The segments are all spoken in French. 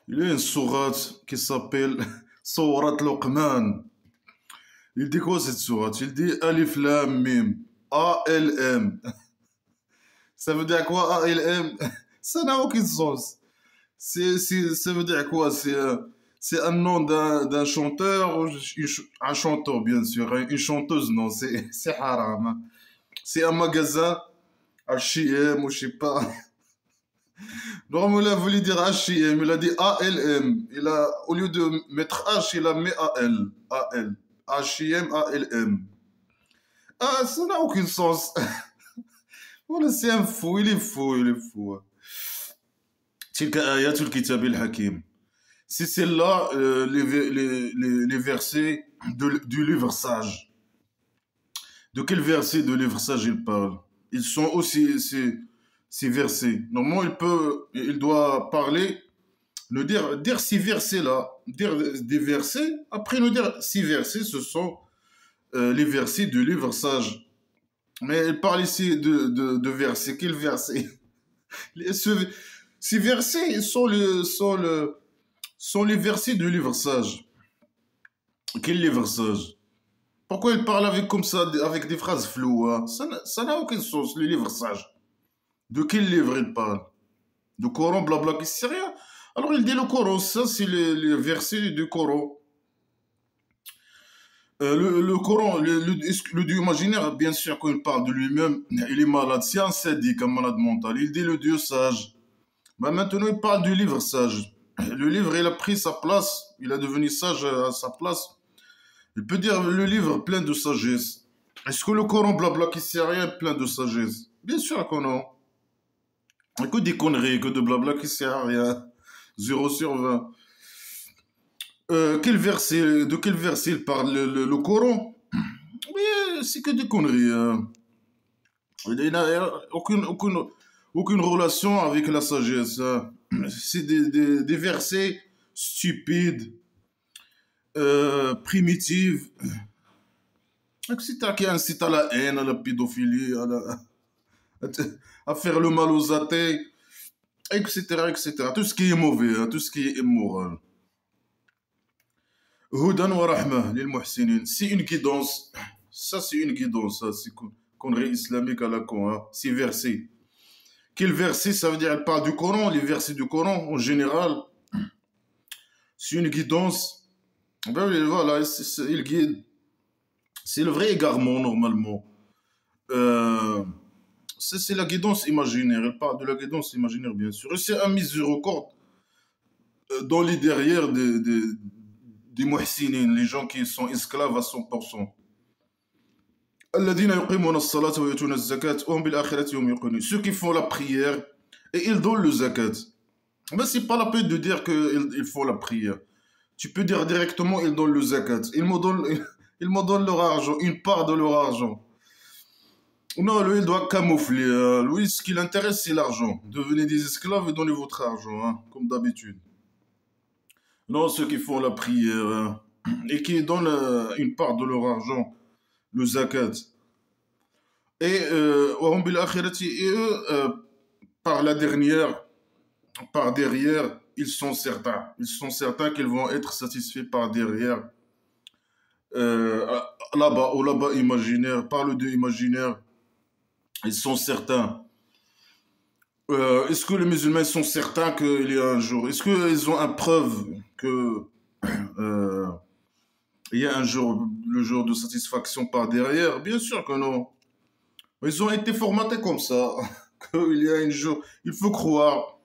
Il y a une sourate qui s'appelle Sourate Luqman. Il dit quoi cette sourate? Il dit Alif Lam Mim. A-L-M. Ça veut dire quoi A-L-M? Ça n'a aucun sens. Ça veut dire quoi? C'est un nom d'un chanteur, un chanteur bien sûr, une chanteuse non, c'est haram, hein. C'est un magasin, H&M ou je sais pas. Normalement, il a voulu dire H&M, il a dit A-L-M. Au lieu de mettre H, il a mis A-L. A-L. H&M, A-L-M. Ah, ça n'a aucun sens. Voilà, c'est un fou, il est fou, il est fou. تلك آيات الكتاب الحكيم. C'est celle-là, les versets du livre sage. De quel verset de livre sage il parle? Ils sont aussi ces versets. Normalement, il doit parler, dire ces versets-là, dire des versets, après nous dire ces versets, ce sont les versets du livre sage. Mais il parle ici de versets. Quel verset? Ces versets sont les versets du livre sage. Quel livre sage? Pourquoi il parle comme ça, avec des phrases floues, hein? Ça n'a aucun sens, le livre sage. De quel livre il parle? Du Coran, blabla, qui sait rien. Alors il dit le Coran, ça c'est les versets du Coran. Le Coran, le Dieu imaginaire, bien sûr, quand il parle de lui-même, il est malade. C'est un sadique, un malade mental. Il dit le Dieu sage. Mais maintenant, il parle du livre sage. Le livre, il a pris sa place. Il est devenu sage à sa place. Il peut dire le livre plein de sagesse. Est-ce que le Coran, blabla, qui sait rien, plein de sagesse? Bien sûr que non. Que des conneries, que de blabla qui sert à rien. 0 sur 20. De quel verset il parle le Coran? Oui, c'est que des conneries, hein. Il n'a aucune relation avec la sagesse, hein. C'est des versets stupides, primitifs, etc. qui incitent à la haine, à la pédophilie, à faire le mal aux athées, etc., etc. Tout ce qui est mauvais, hein, tout ce qui est immoral. Hudan wa rahma lil muhsinin. C'est une guidance. Ça, c'est une guidance. Ça, c'est connerie islamique à la con, hein. C'est versé. Quel verset? Ça veut dire elle parle du Coran, les versets du Coran en général. C'est une guidance. Ben oui, voilà, il guide. C'est le vrai égarement normalement. C'est la guidance imaginaire. Elle parle de la guidance imaginaire, bien sûr. Et c'est un miséricorde dans les derrière des muhsinin, les gens qui sont esclaves à 100%. الذين يقيمون الصلاة ويؤتون الزكاة وهم بالآخرة هم يوقنون. Ceux qui font la prière et ils donnent le zakat. Mais c'est pas la peine de dire qu'ils font la prière. Tu peux dire directement ils donnent le zakat. Ils me donnent leur argent, une part de leur argent. Non, lui, il doit camoufler, hein. Lui, ce qui l'intéresse, c'est l'argent. Devenez des esclaves et donnez votre argent, hein, comme d'habitude. Non, ceux qui font la prière, hein, et qui donnent une part de leur argent, le zakat. Et وهم بالآخرة, et eux, par derrière, ils sont certains. Ils sont certains qu'ils vont être satisfaits par derrière. Là-bas, au là-bas imaginaire, par le Dieu imaginaire, ils sont certains. Est-ce que les musulmans sont certains qu'il y a un jour? Est-ce qu'ils ont une preuve que il y a un jour, le jour de satisfaction par derrière? Bien sûr que non. Ils ont été formatés comme ça. Qu'il y a un jour. Il faut croire.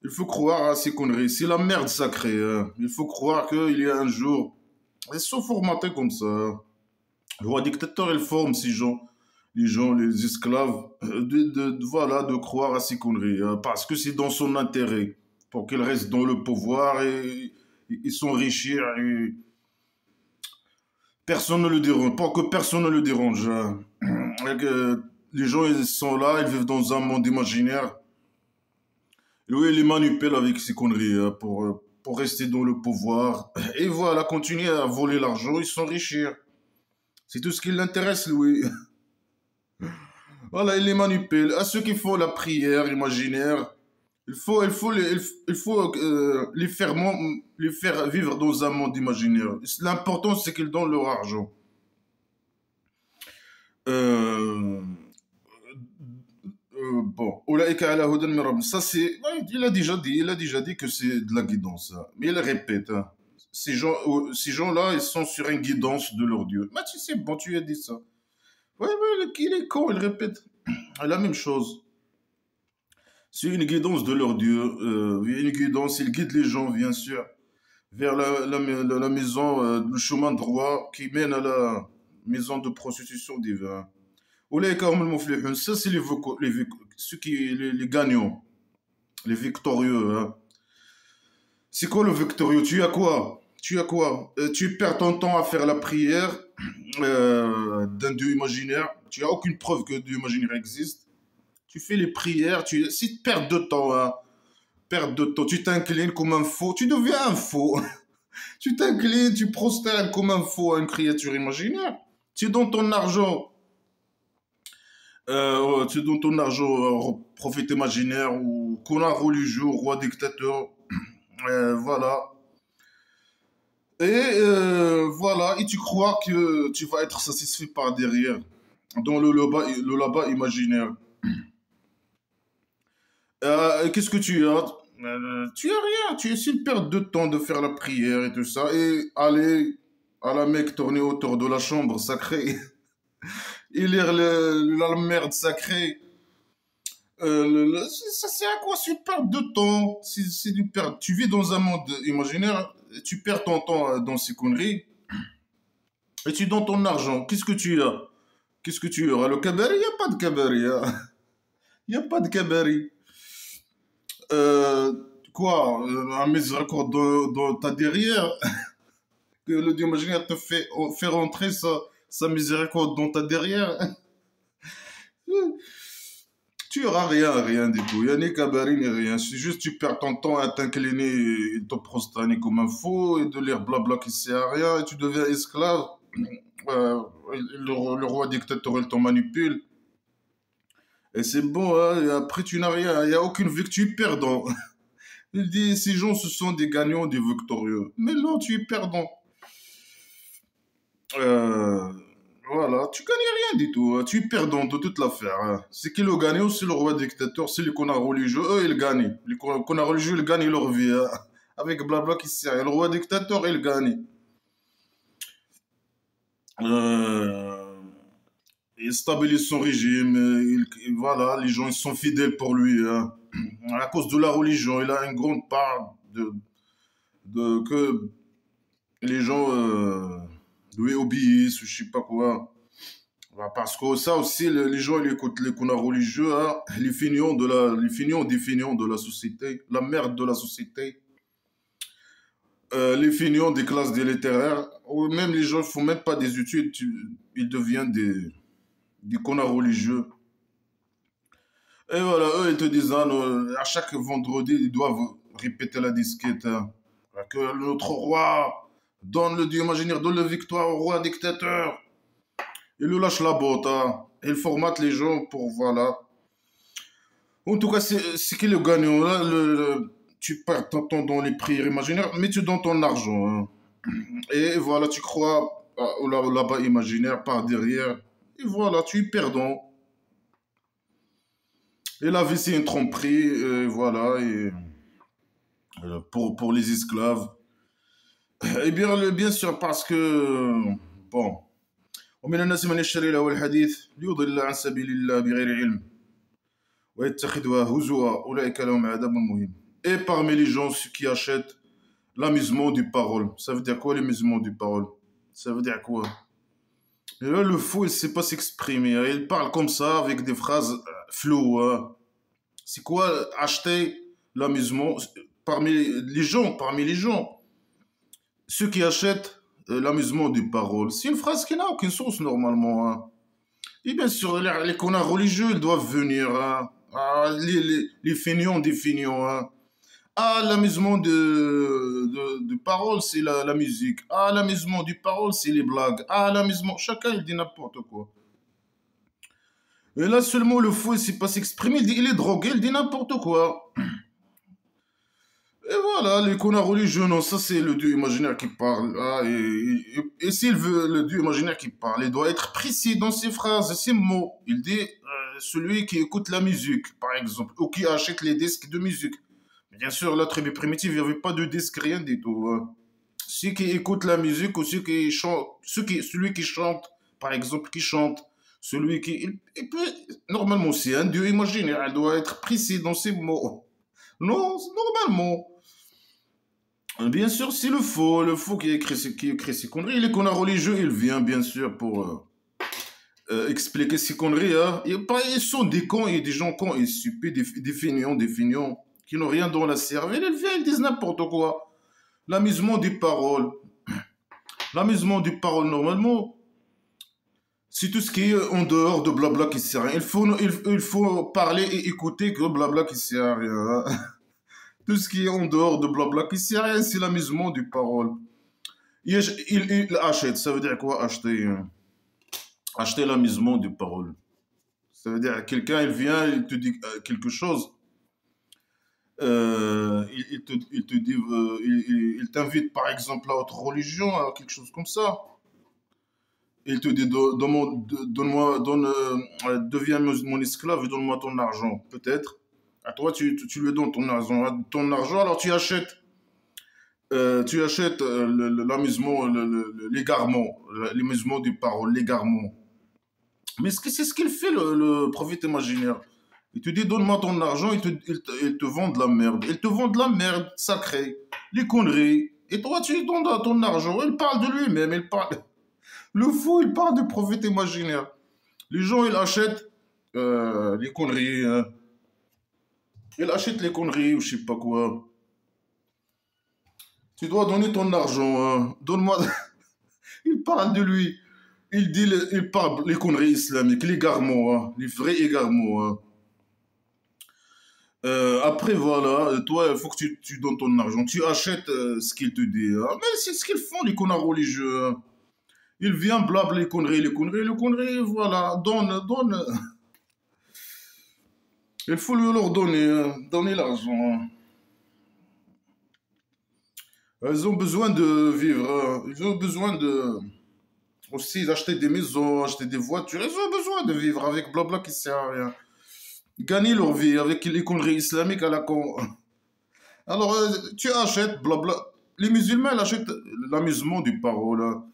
Il faut croire à ces conneries. C'est la merde sacrée, hein. Il faut croire qu'il y a un jour. Ils sont formatés comme ça. Le roi dictateur, il forme ces gens. Les gens, les esclaves, voilà, de croire à ces conneries, hein, parce que c'est dans son intérêt, pour qu'ils restent dans le pouvoir et s'enrichir. Et personne ne le dérange, pour que personne ne le dérange, hein. Et que les gens, ils sont là, ils vivent dans un monde imaginaire. Et oui, ils les manipulent avec ces conneries, hein, pour rester dans le pouvoir. Et voilà, continuer à voler l'argent et s'enrichir. C'est tout ce qui l'intéresse, lui. Voilà, il les manipule. À ceux qui font la prière imaginaire, les faire vivre dans un monde imaginaire. L'important, c'est qu'ils donnent leur argent. Euh, bon, Oulaïka ala hudan min rabbihim. Ça c'est, ouais, il a déjà dit que c'est de la guidance, hein. Mais il répète, hein. Ces gens-là, ils sont sur une guidance de leur Dieu. Mais tu sais, bon, tu as dit ça. Ouais, ouais, il est con, il répète la même chose. C'est une guidance de leur Dieu. Une guidance, il guide les gens, bien sûr, vers la maison, le chemin droit qui mène à la maison de prostitution divine. Oulaïka hum al-muflihun. Ça, c'est ceux les gagnants, les victorieux, hein. C'est quoi le victorieux? Tu as quoi? Tu as quoi? Tu perds ton temps à faire la prière d'un Dieu imaginaire. Tu n'as aucune preuve que Dieu imaginaire existe. Tu fais les prières. Si tu perds de temps, hein, perte de temps, tu t'inclines comme un faux. Tu deviens un faux. Tu t'inclines, tu prosternes comme un faux à une créature imaginaire. Tu donnes ton argent. Tu donnes ton argent au prophète imaginaire ou qu'on a religieux, au roi dictateur. Voilà. Et voilà, et tu crois que tu vas être satisfait par derrière, dans le là-bas imaginaire. Qu'est-ce que tu as? Tu as rien, tu es une perte de temps de faire la prière et tout ça, et aller à la Mecque tourner autour de la chambre sacrée, et lire la merde sacrée. Ça c'est à quoi? C'est une perte de temps. C'est une perte. Tu vis dans un monde imaginaire, tu perds ton temps dans ces conneries, et tu donnes ton argent. Qu'est-ce que tu as? Qu'est-ce que tu auras? Le cabari? Il n'y a pas de cabari, hein. Il n'y a pas de cabari. Euh, Quoi? Un miséricorde dans ta derrière? Que le Dieu imaginaire te fait rentrer sa miséricorde dans ta derrière? Tu auras rien, rien du tout. Il n'y a ni cabari ni rien. C'est juste tu perds ton temps à t'incliner et te prosterner comme un faux et de lire blabla qui sert à rien et tu deviens esclave. Euh, le roi dictateur, il t'en manipule. Et c'est bon, hein, et après tu n'as rien. Il n'y a aucune victoire, tu es perdant. Il dit, ces gens, ce sont des gagnants, des victorieux. Mais non, tu es perdant. Euh, voilà, tu gagnes rien du tout, hein. Tu es perdant de toute l'affaire, hein. C'est qui le gagnant? C'est le roi dictateur, c'est les connards religieux. Eux, ils gagnent. Les connards religieux, ils gagnent leur vie, hein. Avec blabla qui sert. Et le roi dictateur, il gagne. Euh, il stabilise son régime. Voilà, les gens, ils sont fidèles pour lui, hein. À cause de la religion, il a une grande part que les gens lui obéissent, je sais pas quoi. Bah, parce que ça aussi, les gens, ils écoutent les connards religieux, hein, les feignants des feignants de la société, la merde de la société, les feignants des classes des littéraires, ou même les gens ne font même pas des études, ils deviennent des connards religieux. Et voilà, eux, ils te disent, hein, à chaque vendredi, ils doivent répéter la disquette, hein, que notre roi donne le dieu imaginaire, donne la victoire au roi dictateur. Il nous lâche la botte, hein. Il formate les gens pour, voilà. En tout cas, c'est qui le gagnant, là, tu perds ton temps dans les prières imaginaires, mais tu donnes ton argent, hein. Et voilà, tu crois là-bas imaginaire par derrière. Et voilà, tu es perdant. Et la vie, c'est une tromperie, et voilà, et pour les esclaves. Et bien sûr, parce que, bon, ومن الناس من يشتري له الحديث ليضل عن سبيل الله بغير علم ويتخذها هزوا أولئك لهم عذاب مهين. Et parmi les gens ceux qui achètent l'amusement du parole. Ça veut dire quoi l'amusement du parole? Ça veut dire quoi? Et là, le fou, il ne sait pas s'exprimer, hein. Il parle comme ça avec des phrases floues, hein. C'est quoi acheter l'amusement parmi les gens, ceux qui achètent l'amusement des paroles? C'est une phrase qui n'a aucun sens normalement, hein. Et bien sûr, les connards religieux, ils doivent venir, hein. Ah, les feignants des feignants, hein. Ah, l'amusement de parole, c'est la musique. Ah, l'amusement du parole, c'est les blagues. Ah, l'amusement, chacun, il dit n'importe quoi. Et là, seulement le fou, il ne sait pas s'exprimer. Il est drogué, il dit n'importe quoi. Et voilà, l'icône religieux, non, ça c'est le Dieu imaginaire qui parle. Ah, et s'il veut le Dieu imaginaire qui parle, il doit être précis dans ses phrases, ses mots. Il dit celui qui écoute la musique, par exemple, ou qui achète les disques de musique. Bien sûr, la tribu primitive, il n'y avait pas de disque, rien du tout, hein. Ceux qui écoutent la musique ou ceux qui chantent, celui qui chante, par exemple, qui chante, celui qui... il peut, normalement, c'est un Dieu imaginaire, il doit être précis dans ses mots. Non, normalement. Bien sûr, c'est le faux qui écrit ces conneries. Les connards religieux, il vient bien sûr pour expliquer ces conneries, hein. Ils sont des cons et des gens cons et stupides, des feignants, qui n'ont rien dans la cervelle. Ils viennent, ils disent n'importe quoi. L'amusement des paroles. L'amusement des paroles, normalement, c'est tout ce qui est en dehors de blabla qui sert à rien. Il faut parler et écouter que blabla qui sert à rien, hein. Tout ce qui est en dehors de blabla qui sert à rien, c'est l'amusement des paroles. Il achète, ça veut dire quoi acheter? Acheter l'amusement des paroles. Ça veut dire quelqu'un, il vient, il te dit quelque chose, il te dit, il t'invite par exemple à autre religion, à quelque chose comme ça. Il te dit, donne-moi, deviens mon esclave et donne-moi ton argent, peut-être. À toi, tu lui donnes ton argent, alors tu achètes l'amusement, l'égarement, l'amusement des paroles, l'égarement. Mais c'est ce qu'il fait, le prophète imaginaire. Il te dit, donne-moi ton argent, il te vend de la merde. Il te vend de la merde sacrée, les conneries. Et toi, tu lui donnes ton argent. Il parle de lui-même, il parle... Le fou, il parle de prophète imaginaire. Les gens, ils achètent les conneries, hein. Ils achètent les conneries ou je sais pas quoi. Tu dois donner ton argent, hein. Donne-moi... Il parle de lui. Il parle les conneries islamiques, l'égarement, hein, les vrais égarements, hein. Après, voilà, toi, il faut que tu donnes ton argent. Tu achètes ce qu'il te dit, hein. Mais c'est ce qu'ils font, les connards religieux, hein. Ils viennent blabla les conneries, voilà. Donne. Il faut leur donner, hein, donner l'argent, hein. Ils ont besoin de vivre, hein. Ils ont besoin de aussi d'acheter des maisons, acheter des voitures. Ils ont besoin de vivre avec blabla qui sert à rien. Gagner leur vie avec les conneries islamiques à la con. Alors, tu achètes blabla. Les musulmans, ils achètent l'amusement du parole, hein.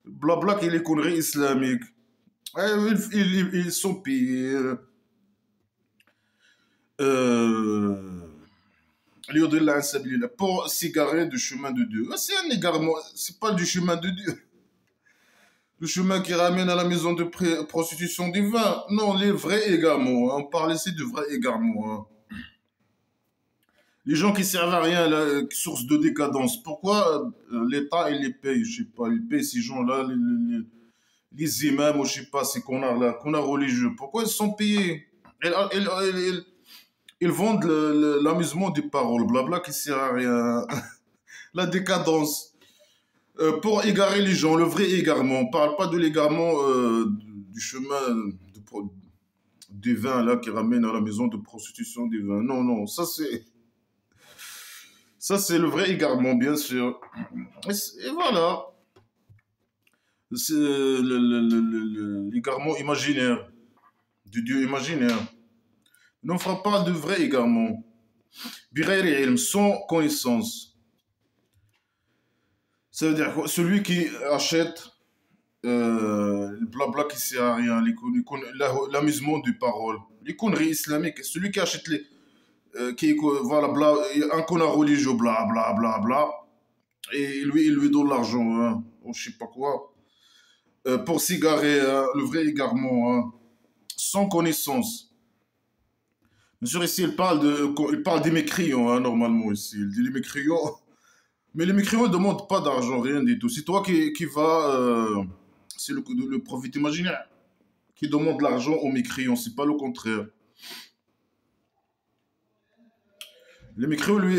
Blabla qui est les conneries islamiques. Ils sont pillés. Euh, pour s'égarer du chemin de Dieu. C'est un égarement, c'est pas du chemin de Dieu. Le chemin qui ramène à la maison de prostitution divine. Non, les vrais égarements, hein. On parle ici de vrais égarements, hein. Les gens qui servent à rien, là, source de décadence. Pourquoi l'État, il les paye? Je sais pas, il paye ces gens-là, les imams, ou je sais pas, ces connards-là, connards religieux. Pourquoi ils sont payés? Ils vendent l'amusement des paroles, blabla, qui sert à rien. La décadence. Pour égarer les gens, le vrai égarement. On parle pas de l'égarement du chemin des vins, là, qui ramène à la maison de prostitution des vins. Non, non, ça c'est le vrai égarement, bien sûr. Et voilà. C'est l'égarement imaginaire, du Dieu imaginaire. On ne fera pas de vrai égarement. Birair ilm, sans connaissance. Ça veut dire quoi? Celui qui achète le blabla qui sert à rien, l'amusement du parole, les conneries islamiques, celui qui achète voilà, un connard religieux, bla bla bla bla, et lui, il lui donne l'argent, hein, ou je sais pas quoi, pour s'égarer, hein, le vrai égarement, hein, sans connaissance. Bien sûr, ici, il parle des mécréants, hein, normalement, ici. Il dit les mécréants. Mais les mécréants ne demandent pas d'argent, rien du tout. C'est toi qui vas. C'est le prophète imaginaire qui demande l'argent aux mécréants, c'est pas le contraire. Les mécréants, lui,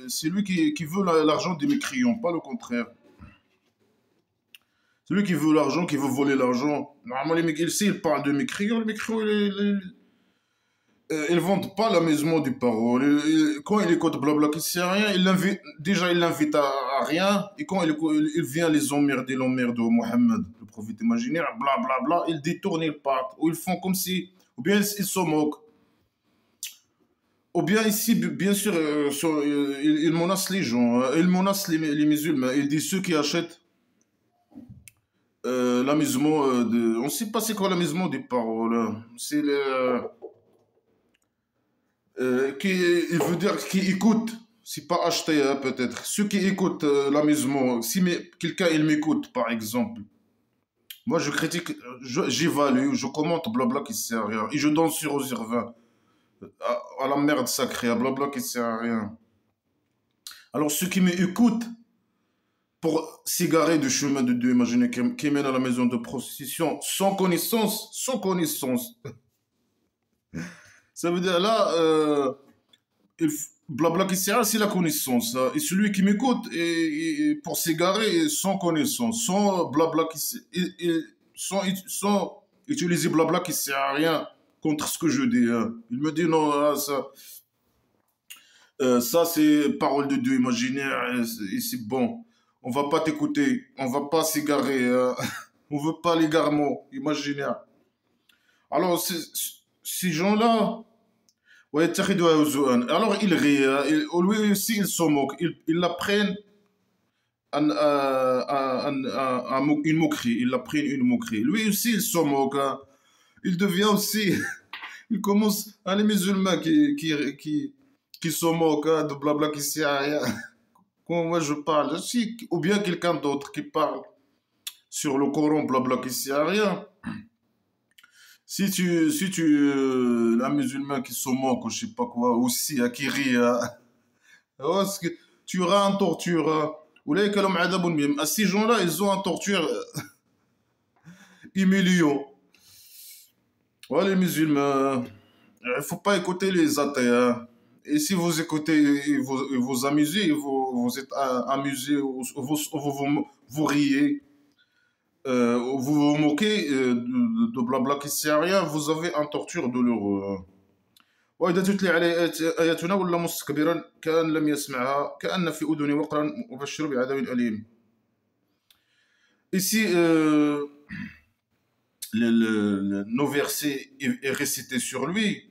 c'est lui qui veut l'argent des mécréants, pas le contraire. C'est lui qui veut l'argent, qui veut voler l'argent. Normalement, ici, il parle de mécréants. Les mécréants, Ils vendent pas l'amusement du parole. Quand il écoute Blabla qui sert à rien, déjà il l'invite à rien. Et quand il vient les emmerder, l'emmerde de Mohammed, le prophète imaginaire, bla bla bla, ils détournent, ils partent. Ou ils font comme si. Ou bien ils se moquent. Ou bien ici, bien sûr, ils menacent les gens, ils menacent les musulmans. Ils disent ceux qui achètent l'amusement de. On ne sait pas c'est quoi l'amusement des paroles. C'est le. Il veut dire qui écoute, c'est pas acheter hein, peut-être. Ceux qui écoutent l'amusement, si quelqu'un il m'écoute par exemple, moi je critique, j'évalue, je commente blabla qui sert à rien et je donne sur aux urbains à la merde sacrée, à blabla qui sert à rien. Alors ceux qui m'écoutent pour s'égarer du chemin de Dieu, imaginez qui mène à la maison de prostitution sans connaissance. Ça veut dire là. Blabla qui sert, c'est la connaissance, hein. Et celui qui m'écoute, pour s'égarer, sans connaissance, sans blabla sans utiliser blabla qui sert à rien contre ce que je dis, hein. Il me dit non, là, ça c'est parole de Dieu imaginaire, et c'est bon. On va pas t'écouter, on va pas s'égarer, hein. On veut pas l'égarement imaginaire. Alors, ces gens-là, ouais, Taridoua Ouzouane. Alors il rit, hein, lui aussi il se moque, il l'apprennent une moquerie, il l'apprennent une moquerie. Lui aussi il se moque, hein. Il devient aussi, il commence à les musulmans qui se moquent hein, de blabla qui sert à rien. Quand moi je parle, ou bien quelqu'un d'autre qui parle sur le Coran blabla qui sert à rien. Un musulman qui se moque ou je sais pas quoi, aussi, qui rit, hein, parce que tu auras un torture, hein. Ou là, ces gens-là, ils ont un torture humiliant. Ouais, les musulmans, il faut pas écouter les athées, hein. Et si vous écoutez et vous amusez, vous êtes amusé, vous riez, vous vous moquez de blabla qui sert à rien, vous avez un torture douloureux, hein. وإذا تتلي عليه آياتنا ولا مستكبرا كأن لم يسمعها كأن في أذنه وقرا وبشر بعذاب أليم. Ici, nos versets est récité sur lui.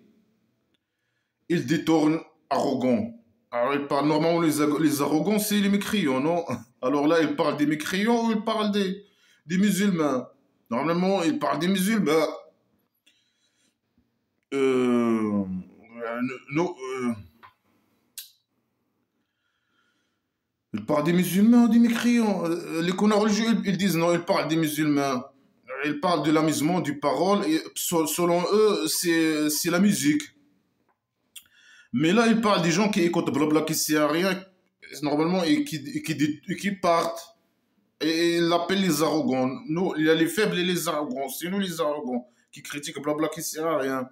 Il détourne arrogant. Alors il parle normalement les arrogants, c'est les mécréants, non? Alors là, il parle des mécréants ou il parle des musulmans? Normalement, il parle des musulmans. Non, il parle des musulmans ou des mécréants. Les connards religieux, ils disent non, ils parlent des musulmans. Ils parlent de l'amusement, du parole, et selon eux, c'est la musique. Mais là, ils parlent des gens qui écoutent blabla qui sert à rien, normalement, et qui partent. Et ils l'appellent les arrogants. Nous, il y a les faibles et les arrogants. C'est nous les arrogants qui critiquent blabla qui sert à rien.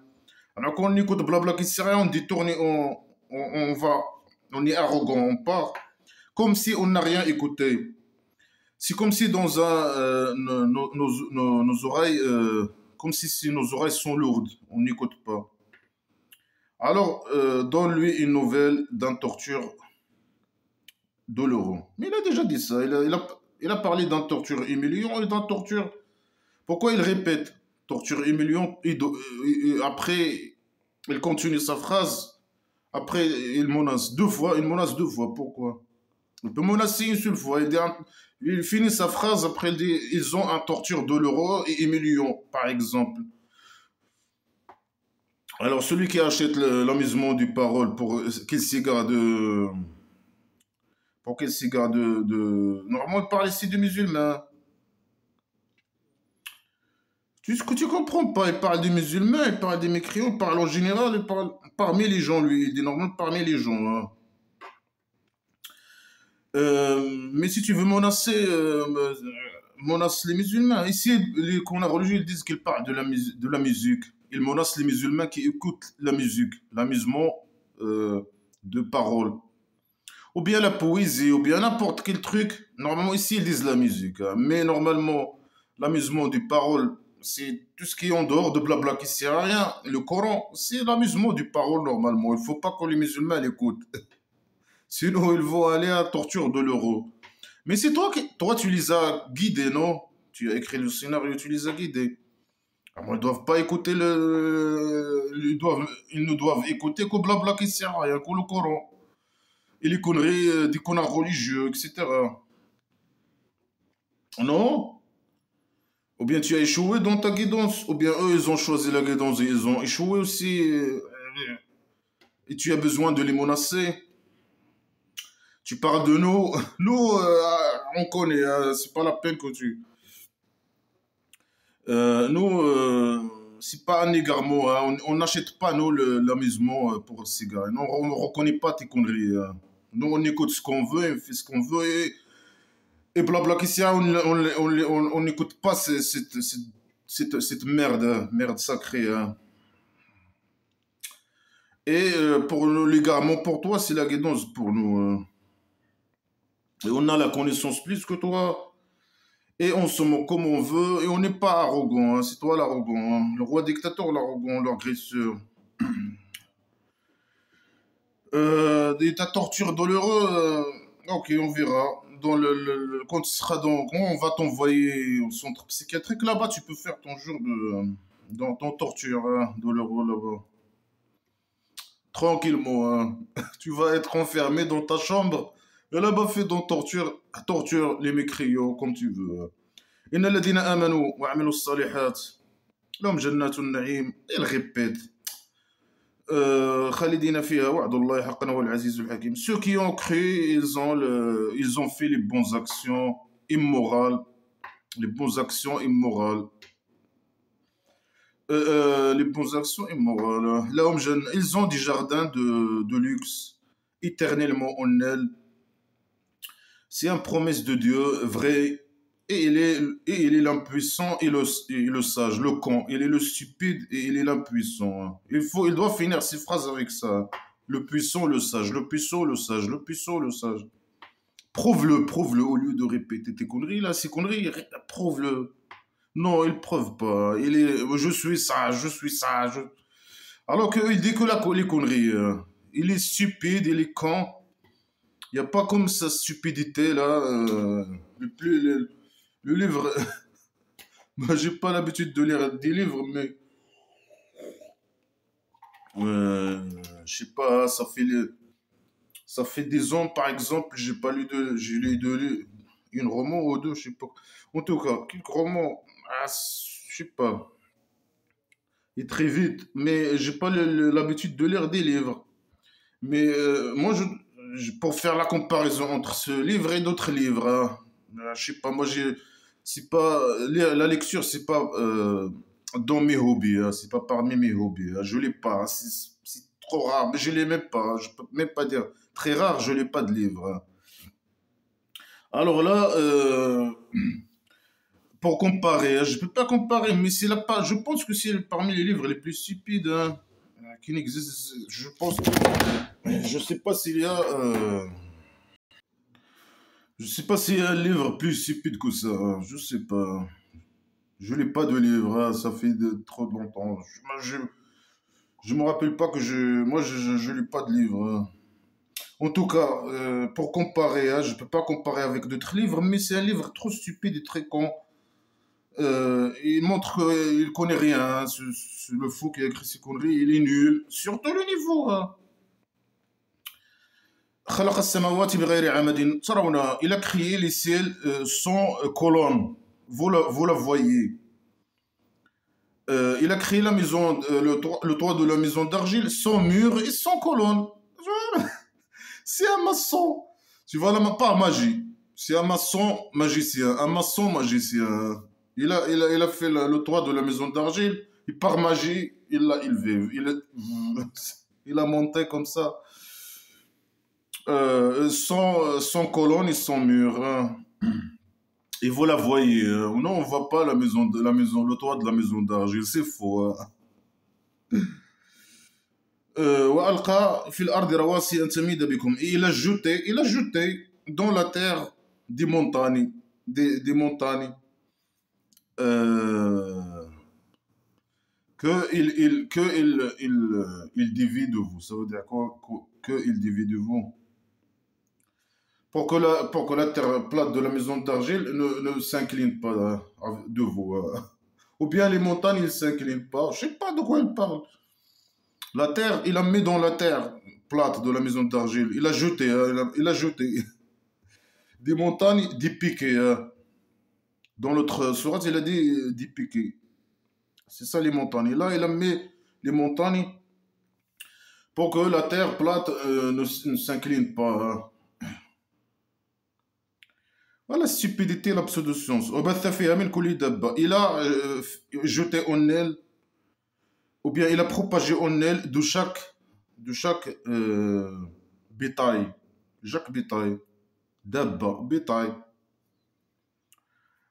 Alors quand on écoute blabla qui sert à rien, on détourne, on est arrogant, on part comme si on n'a rien écouté. C'est comme si dans nos oreilles, comme si nos oreilles sont lourdes, on n'écoute pas. Alors, donne-lui une nouvelle d'un torture douloureux. Mais il a déjà dit ça, il a parlé d'un torture humiliant et d'un torture. Pourquoi il répète torture humiliant et après, il continue sa phrase. Après, il menace deux fois. Pourquoi? Il peut menacer une seule fois. Il finit sa phrase, après il dit ils ont un torture douloureux et humiliant, par exemple. Alors, celui qui achète l'amusement du parole pour qu'il s'égare de. Pour qu'il s'égare de. Normalement, il parle ici de musulmans. Tu comprends pas, il parle des musulmans, il parle des mécréants, il parle en général, il parle parmi les gens, lui. Il dit normalement parmi les gens, hein. Mais si tu veux menace les musulmans. Ici, les connards religieux, ils disent qu'ils parlent de la musique. Ils menacent les musulmans qui écoutent la musique, l'amusement de parole. Ou bien la poésie, ou bien n'importe quel truc. Normalement, ici, ils disent la musique, hein. Mais normalement, l'amusement des paroles, c'est tout ce qui est en dehors de blabla qui sert à rien. Le Coran, c'est l'amusement du parole normalement. Il ne faut pas que les musulmans l'écoutent. Sinon, ils vont aller à la torture de l'euro. Mais c'est toi, tu les as guidés, non? Tu as écrit le scénario, tu les as guidés. Alors, ils ne doivent pas écouter ils ne doivent écouter que blabla qui sert à rien, que le Coran. Et les conneries, des connards religieux, etc. Non? Ou bien tu as échoué dans ta guidance, ou bien eux, ils ont choisi la guidance et ils ont échoué aussi. Et tu as besoin de les menacer. Tu parles de nous. Nous, on connaît, c'est pas la peine que tu. Nous, c'est pas un égarement, hein. On n'achète pas, nous, l'amusement pour le cigare. Non, on ne reconnaît pas tes conneries, hein. Nous, on écoute ce qu'on veut, on fait ce qu'on veut, et blabla, qu'est-ce on n'écoute pas cette merde, hein, merde sacrée, hein. Et pour l'égarement, pour toi, c'est la guidance pour nous, hein. Et on a la connaissance plus que toi. Et on se moque comme on veut. Et on n'est pas arrogant, hein. C'est toi l'arrogant, hein. Le roi dictateur, l'arrogant, l'agresseur. Et ta torture douloureuse, ok, on verra. Quand tu seras quand on va t'envoyer au centre psychiatrique, là-bas, tu peux faire ton jour dans ton torture, hein, douloureux là-bas. Tranquillement, hein. Tu vas être enfermé dans ta chambre. Et là-bas, fais ton torture les mécriaux comme tu veux. إن الذين آمنوا وعملوا الصالحات لهم جنات النعيم. Il répète. خالدين فيها وعد الله حقا هو العزيز الحكيم. Ceux qui ont cru, ils ont fait les bonnes actions immorales. Les bonnes actions immorales. Les bonnes actions immorales. Ils ont des jardins de luxe, éternellement en elles. C'est une promesse de Dieu vraie. Et il est l'impuissant et le sage, le con. Il est le stupide et il est l'impuissant. Il doit finir ses phrases avec ça. Le puissant, le sage, le puissant, le sage, le puissant, le sage. Prouve-le au lieu de répéter tes conneries là, ces conneries, prouve-le. Non, il prouve pas. Je suis sage, je suis sage. Alors qu'il dit que les conneries. Il est stupide, il est con. Il n'y a pas comme sa stupidité là. Le livre, moi j'ai pas l'habitude de lire des livres, mais je sais pas, ça fait des ans par exemple, j'ai lu une roman ou deux, je sais pas. En tout cas, quelques romans, je sais pas, et très vite, mais j'ai pas l'habitude de lire des livres. Mais moi, pour faire la comparaison entre ce livre et d'autres livres, hein, je sais pas, moi c'est pas, la lecture, c'est pas dans mes hobbies, hein, c'est pas parmi mes hobbies, hein, je l'ai pas, hein, c'est trop rare, mais je l'ai même pas, hein, je peux même pas dire très rare, je l'ai pas de livre, hein. Alors là, pour comparer, hein, je peux pas comparer, mais je pense que c'est parmi les livres les plus stupides, hein, qui n'existent, je pense. Je sais pas s'il y a. Je sais pas s'il y a un livre plus stupide que ça, hein. Je sais pas. Je n'ai pas de livre, hein. Ça fait trop longtemps. Je me rappelle pas que je. Moi, je lis pas de livre, hein. En tout cas, pour comparer, hein, je peux pas comparer avec d'autres livres, mais c'est un livre trop stupide et très con. Il montre qu'il connaît rien, hein. Le fou qui a écrit ces conneries, il est nul. Surtout le niveau, hein. خلق السماوات بغير عمد ترونها. Il a créé les ciels sans colonne. Vous la voyez. Il a créé la maison, le toit de la maison d'argile sans mur et sans colonne. C'est un maçon. Tu vois, là, pas magie. C'est un maçon magicien. Un maçon magicien. Il a fait le toit de la maison d'argile. Et par magie, il l'a élevé. Il a monté comme ça. Sans colonne et sans mur, hein. Et vous la voyez, hein. Non, on ne voit pas le toit de la maison d'argile, c'est faux, hein. وألقى في الأرض رواسي أن تميد بكم. Et il a jeté dans la terre des montagnes, des montagnes. il divise de vous. Ça veut dire quoi? Qu'il divise de vous. Pour que la terre plate de la maison d'argile ne s'incline pas de vous. Ou bien les montagnes, ne s'inclinent pas. Je sais pas de quoi il parle. La terre, il a mis dans la terre plate de la maison d'argile. Il a jeté, il a jeté des montagnes, des piquets. Dans l'autre sourate, il a dit des piquets. C'est ça les montagnes. Et là, il a mis les montagnes pour que la terre plate ne s'incline pas. Voilà la stupidité, la pseudo-science. Il a jeté en elle, ou bien il a propagé en elle de chaque bétail. Chaque bétail. Dabba, bétail.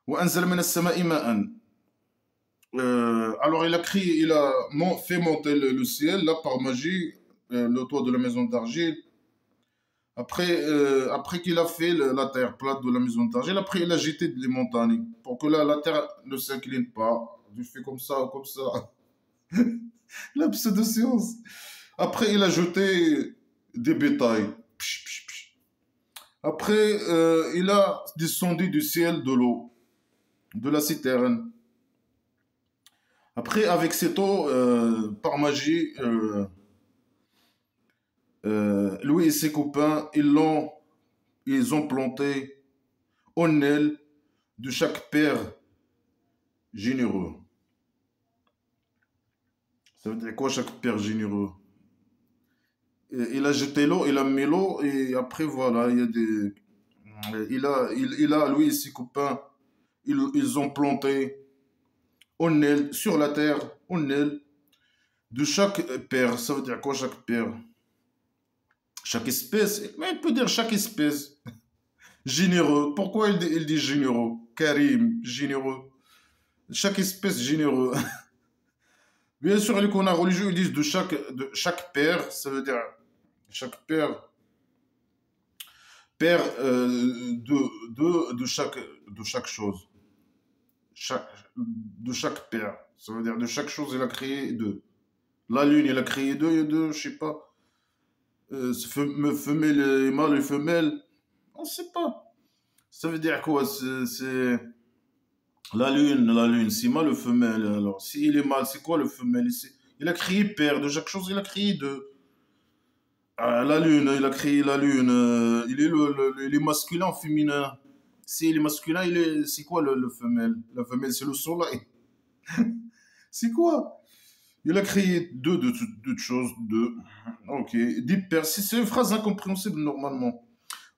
وأنزل من السماء ماء. Alors il a crié, il a fait monter le ciel, là par magie, le toit de la maison d'argile. Après qu'il a fait la terre plate de la maison d'argile, après il a jeté des montagnes pour que la terre ne s'incline pas. Il fait comme ça, comme ça. La pseudo-science. Après il a jeté des bétails. Psh, psh, psh. Après il a descendu du ciel de l'eau, de la citerne. Après, avec cette eau, par magie, lui et ses copains, ils ont planté en elle de chaque père généreux. Ça veut dire quoi, chaque père généreux? Il a jeté l'eau, il a mis l'eau, et après, voilà, il y a des. Lui et ses copains, ils ont planté en elle, sur la terre, en elle, de chaque père. Ça veut dire quoi, chaque père? Chaque espèce, mais il peut dire chaque espèce. Généreux. Pourquoi il dit généreux? Karim, généreux. Chaque espèce généreux. Bien sûr, les connards religieux, ils disent de chaque père, ça veut dire chaque père, père de chaque chose. De chaque père. Ça veut dire de chaque chose, il a créé deux. La lune, il a créé deux, je sais pas. Femelle et mâle et femelle. On ne sait pas. Ça veut dire quoi? C'est la lune, c'est mâle ou femelle. Alors, s'il est mâle, c'est quoi le femelle ici? Il a créé père, de chaque chose, il a créé deux. Ah, la lune, il a créé la lune. Il est il est masculin ou féminin? S'il est masculin, c'est quoi le femelle? La femelle, c'est le soleil. C'est quoi? Il a créé deux choses, deux. Ok. Des pères. C'est une phrase incompréhensible normalement.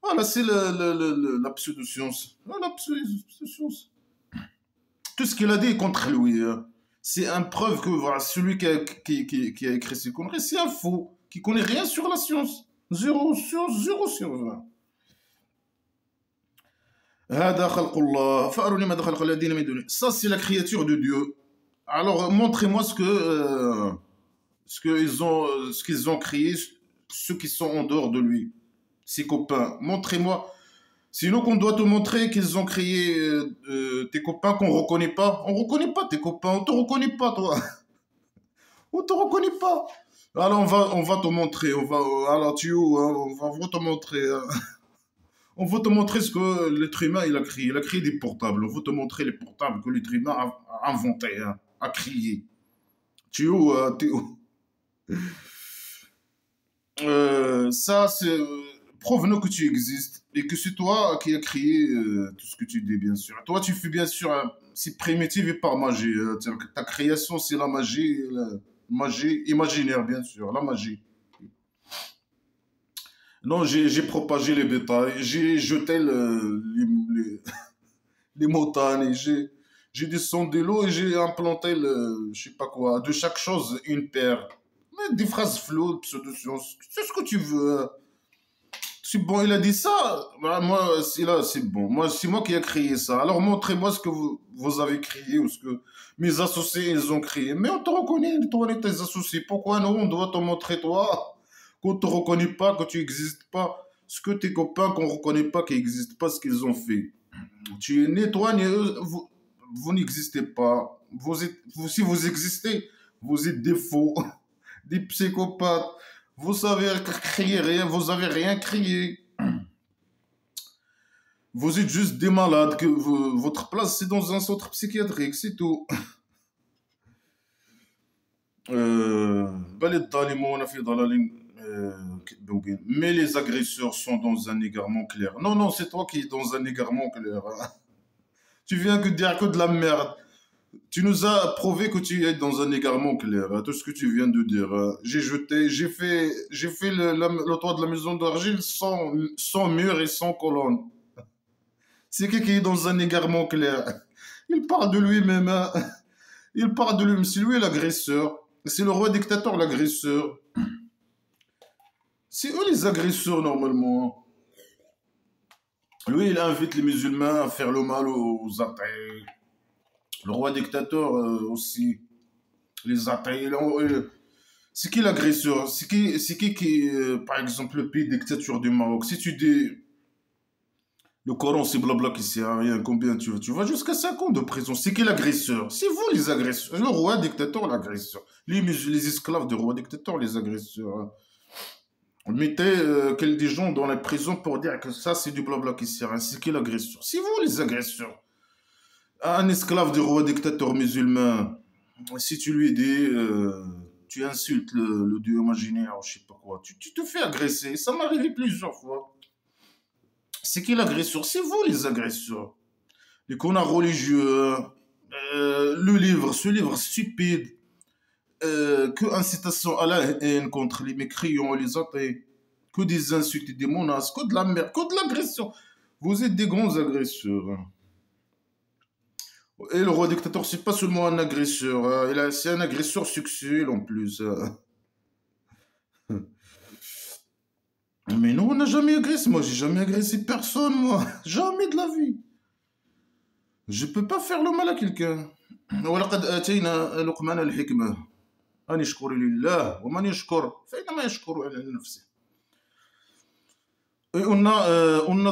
Voilà, c'est la pseudo-science. La pseudo-science. Tout ce qu'il a dit est contre lui. C'est une preuve que voilà, celui qui a écrit ces conneries, c'est un faux, qui connaît rien sur la science. Zéro science, 0/20. Ça, c'est la créature de Dieu. Alors, montrez-moi ce qu'ils ont créé, ceux qui sont en dehors de lui, ses copains. Montrez-moi. Sinon, qu'on doit te montrer qu'ils ont créé tes copains qu'on ne reconnaît pas. On ne reconnaît pas tes copains, on ne te reconnaît pas, toi. On ne te reconnaît pas. Alors, on va te montrer. Alors, tu hein, on va te montrer. On va te montrer ce que l'être humain il a créé. Il a créé des portables. On va te montrer les portables que l'être humain a inventés, hein, a créé. Tu es où, t'es où? Ça, c'est. Prouve-nous que tu existes et que c'est toi qui as créé tout ce que tu dis, bien sûr. Toi, tu fais bien sûr, c'est primitif et par magie. C'est-à-dire que ta création, c'est la magie imaginaire, bien sûr, la magie. Non, j'ai propagé les bétails, j'ai jeté les montagnes, j'ai descendu l'eau et j'ai implanté je sais pas quoi, de chaque chose une paire. Mais des phrases floues, pseudo-science, c'est ce que tu veux. C'est bon, il a dit ça. Bah, moi, c'est bon. Moi, c'est moi qui ai créé ça. Alors, montrez-moi ce que vous avez créé ou ce que mes associés, ils ont créé. Mais on te reconnaît, toi et tes associés. Pourquoi nous, on doit te montrer, toi, qu'on te reconnaît pas, que tu n'existes pas. Ce que tes copains qu'on reconnaît pas, qui n'existent pas, ce qu'ils ont fait. Ni toi, ni eux, vous n'existez pas. Si vous existez, Vous êtes des faux, des psychopathes. Vous savez crier rien, vous avez rien crié. Vous êtes juste des malades, que votre place c'est dans un centre psychiatrique, c'est tout. بل الظالمون في ضلال مبين. Mais les agresseurs sont dans un égarement clair. Non, non, c'est toi qui es dans un égarement clair. Tu viens que dire que de la merde. Tu nous as prouvé que tu es dans un égarement clair. Tout ce que tu viens de dire. J'ai fait le toit de la maison d'argile sans mur et sans colonne. C'est qui est dans un égarement clair. Il parle de lui-même. Hein. Il parle de lui-même. C'est lui l'agresseur. C'est le roi dictateur l'agresseur. C'est eux les agresseurs normalement. Lui, il invite les musulmans à faire le mal aux athées. Le roi dictateur aussi. Les athées. C'est qui l'agresseur? Par exemple, le pays dictature du Maroc? Si tu dis le Coran, c'est blabla qui sert à rien, combien tu veux? Tu vas jusqu'à 5 ans de prison. C'est qui l'agresseur? C'est vous les agresseurs. Le roi dictateur, l'agresseur. Les esclaves du roi dictateur, les agresseurs. On mettait des gens dans la prison pour dire que ça, c'est du blabla qui sert à rien. C'est qui l'agresseur? C'est vous les agresseurs. Un esclave du roi dictateur musulman, si tu lui dis, tu insultes le dieu imaginaire, ou je sais pas quoi, tu te fais agresser. Ça m'est arrivé plusieurs fois. C'est qui l'agresseur? C'est vous les agresseurs. Les connards religieux, ce livre stupide, que incitation à la haine contre les mécréants et les athées, que des insultes et des menaces, que de la merde, que de l'agression. Vous êtes des grands agresseurs. Et le roi dictateur, c'est pas seulement un agresseur, hein, c'est un agresseur sexuel en plus. Mais non, on n'a jamais agressé. Moi, j'ai jamais agressé personne, moi. Jamais de la vie. Je peux pas faire le mal à quelqu'un. ولقد آتينا لقمان الحكمة أن يشكر لله ومن يشكر فإنما يشكر على نفسه. Et on a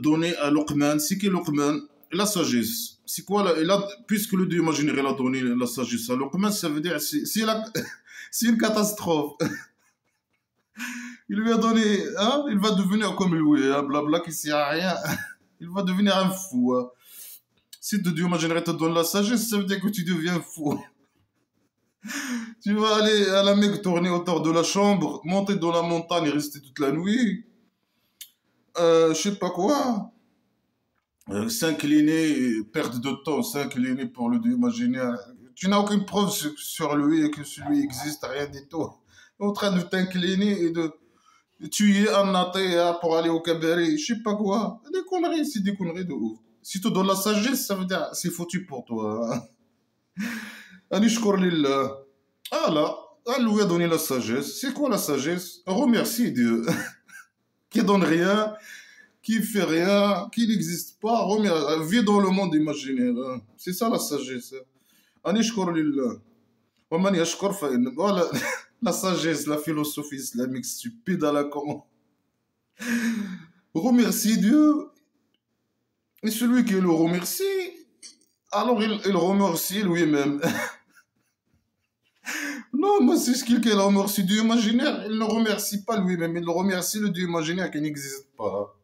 donné à Luqman, c'est qui Luqman? La sagesse. C'est quoi puisque le Dieu imaginaire il a donné la sagesse à Luqman, ça veut dire c'est une catastrophe. Il lui a donné, hein, il va devenir comme lui, hein, blabla qui sert à rien. Il va devenir un fou. Hein. Si le Dieu imaginaire te donne la sagesse, ça veut dire que tu deviens fou. Tu vas aller à la Mecque tourner autour de la chambre, monter dans la montagne et rester toute la nuit. Je sais pas quoi. S'incliner, perdre de temps, s'incliner pour le Dieu imaginaire. Tu n'as aucune preuve sur lui et que celui existe, rien du tout. En train de t'incliner et de tuer un athée pour aller au cabaret, je sais pas quoi. Des conneries, c'est des conneries de ouf. Si tu donnes la sagesse, ça veut dire c'est foutu pour toi. Anishkur lillah. Ah là, elle lui a donné la sagesse. C'est quoi la sagesse? Remercie Dieu. Qui donne rien, qui fait rien, qui n'existe pas. Vis dans le monde imaginaire. C'est ça la sagesse. Anishkur lillah. Waman yashkur fa inna. Voilà. La sagesse, la philosophie islamique stupide à la con. Remercie Dieu. Et celui qui le remercie, alors il remercie lui-même. Non, moi c'est quelqu'un qui remercie Dieu imaginaire. Il ne remercie pas lui-même, il remercie le Dieu imaginaire qui n'existe pas.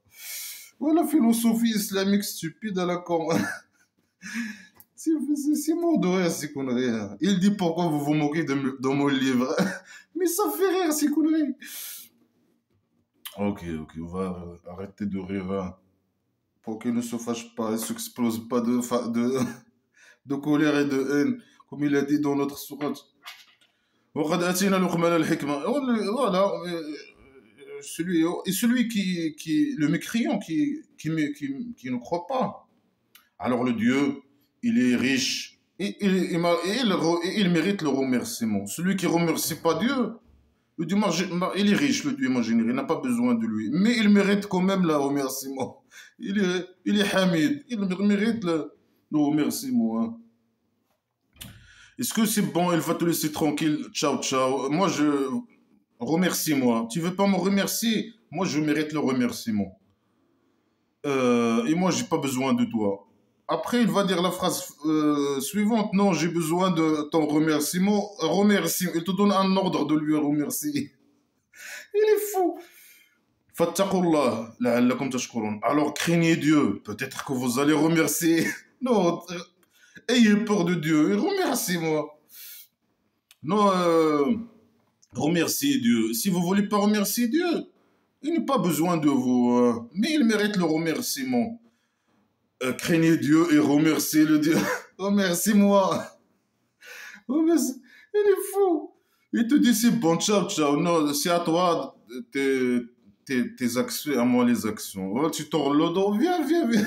Voilà la philosophie islamique stupide à la con. C'est mort de rire, ces conneries. Il dit pourquoi vous vous moquez de mon livre. Mais ça fait rire, ces conneries. Ok, on va arrêter de rire. Hein. Pour qu'il ne se fâche pas, il ne s'explose pas de colère et de haine, comme il a dit dans notre sourate. Voilà, celui le mécréant qui ne croit pas. Alors le Dieu, il est riche et il mérite le remerciement. Celui qui ne remercie pas Dieu, le Dieu, il est riche, le Dieu imaginaire, il n'a pas besoin de lui. Mais il mérite quand même le remerciement. Il est hamid, il mérite le remerciement. Hein. Est-ce que c'est bon, il va te laisser tranquille, ciao, ciao. Moi, remercie-moi. Tu veux pas me remercier? Moi, je mérite le remerciement. Et moi, j'ai pas besoin de toi. Après, il va dire la phrase suivante. Non, j'ai besoin de ton remerciement. Remercie. Il te donne un ordre de lui remercier. Il est fou. Fattakullah, la'allakum tashkurun. Alors craignez Dieu. Peut-être que vous allez remercier. Non, ayez peur de Dieu. Et remerciez-moi. Non, remerciez Dieu. Si vous voulez pas remercier Dieu, il n'a pas besoin de vous. Mais il mérite le remerciement. Craignez Dieu et remerciez le Dieu. Remercie-moi. Remercie. Il est fou. Il te dit c'est bon, ciao, ciao. Non, c'est à toi tes actions, à moi les actions. Oh, tu tords le dos. Viens, viens, viens.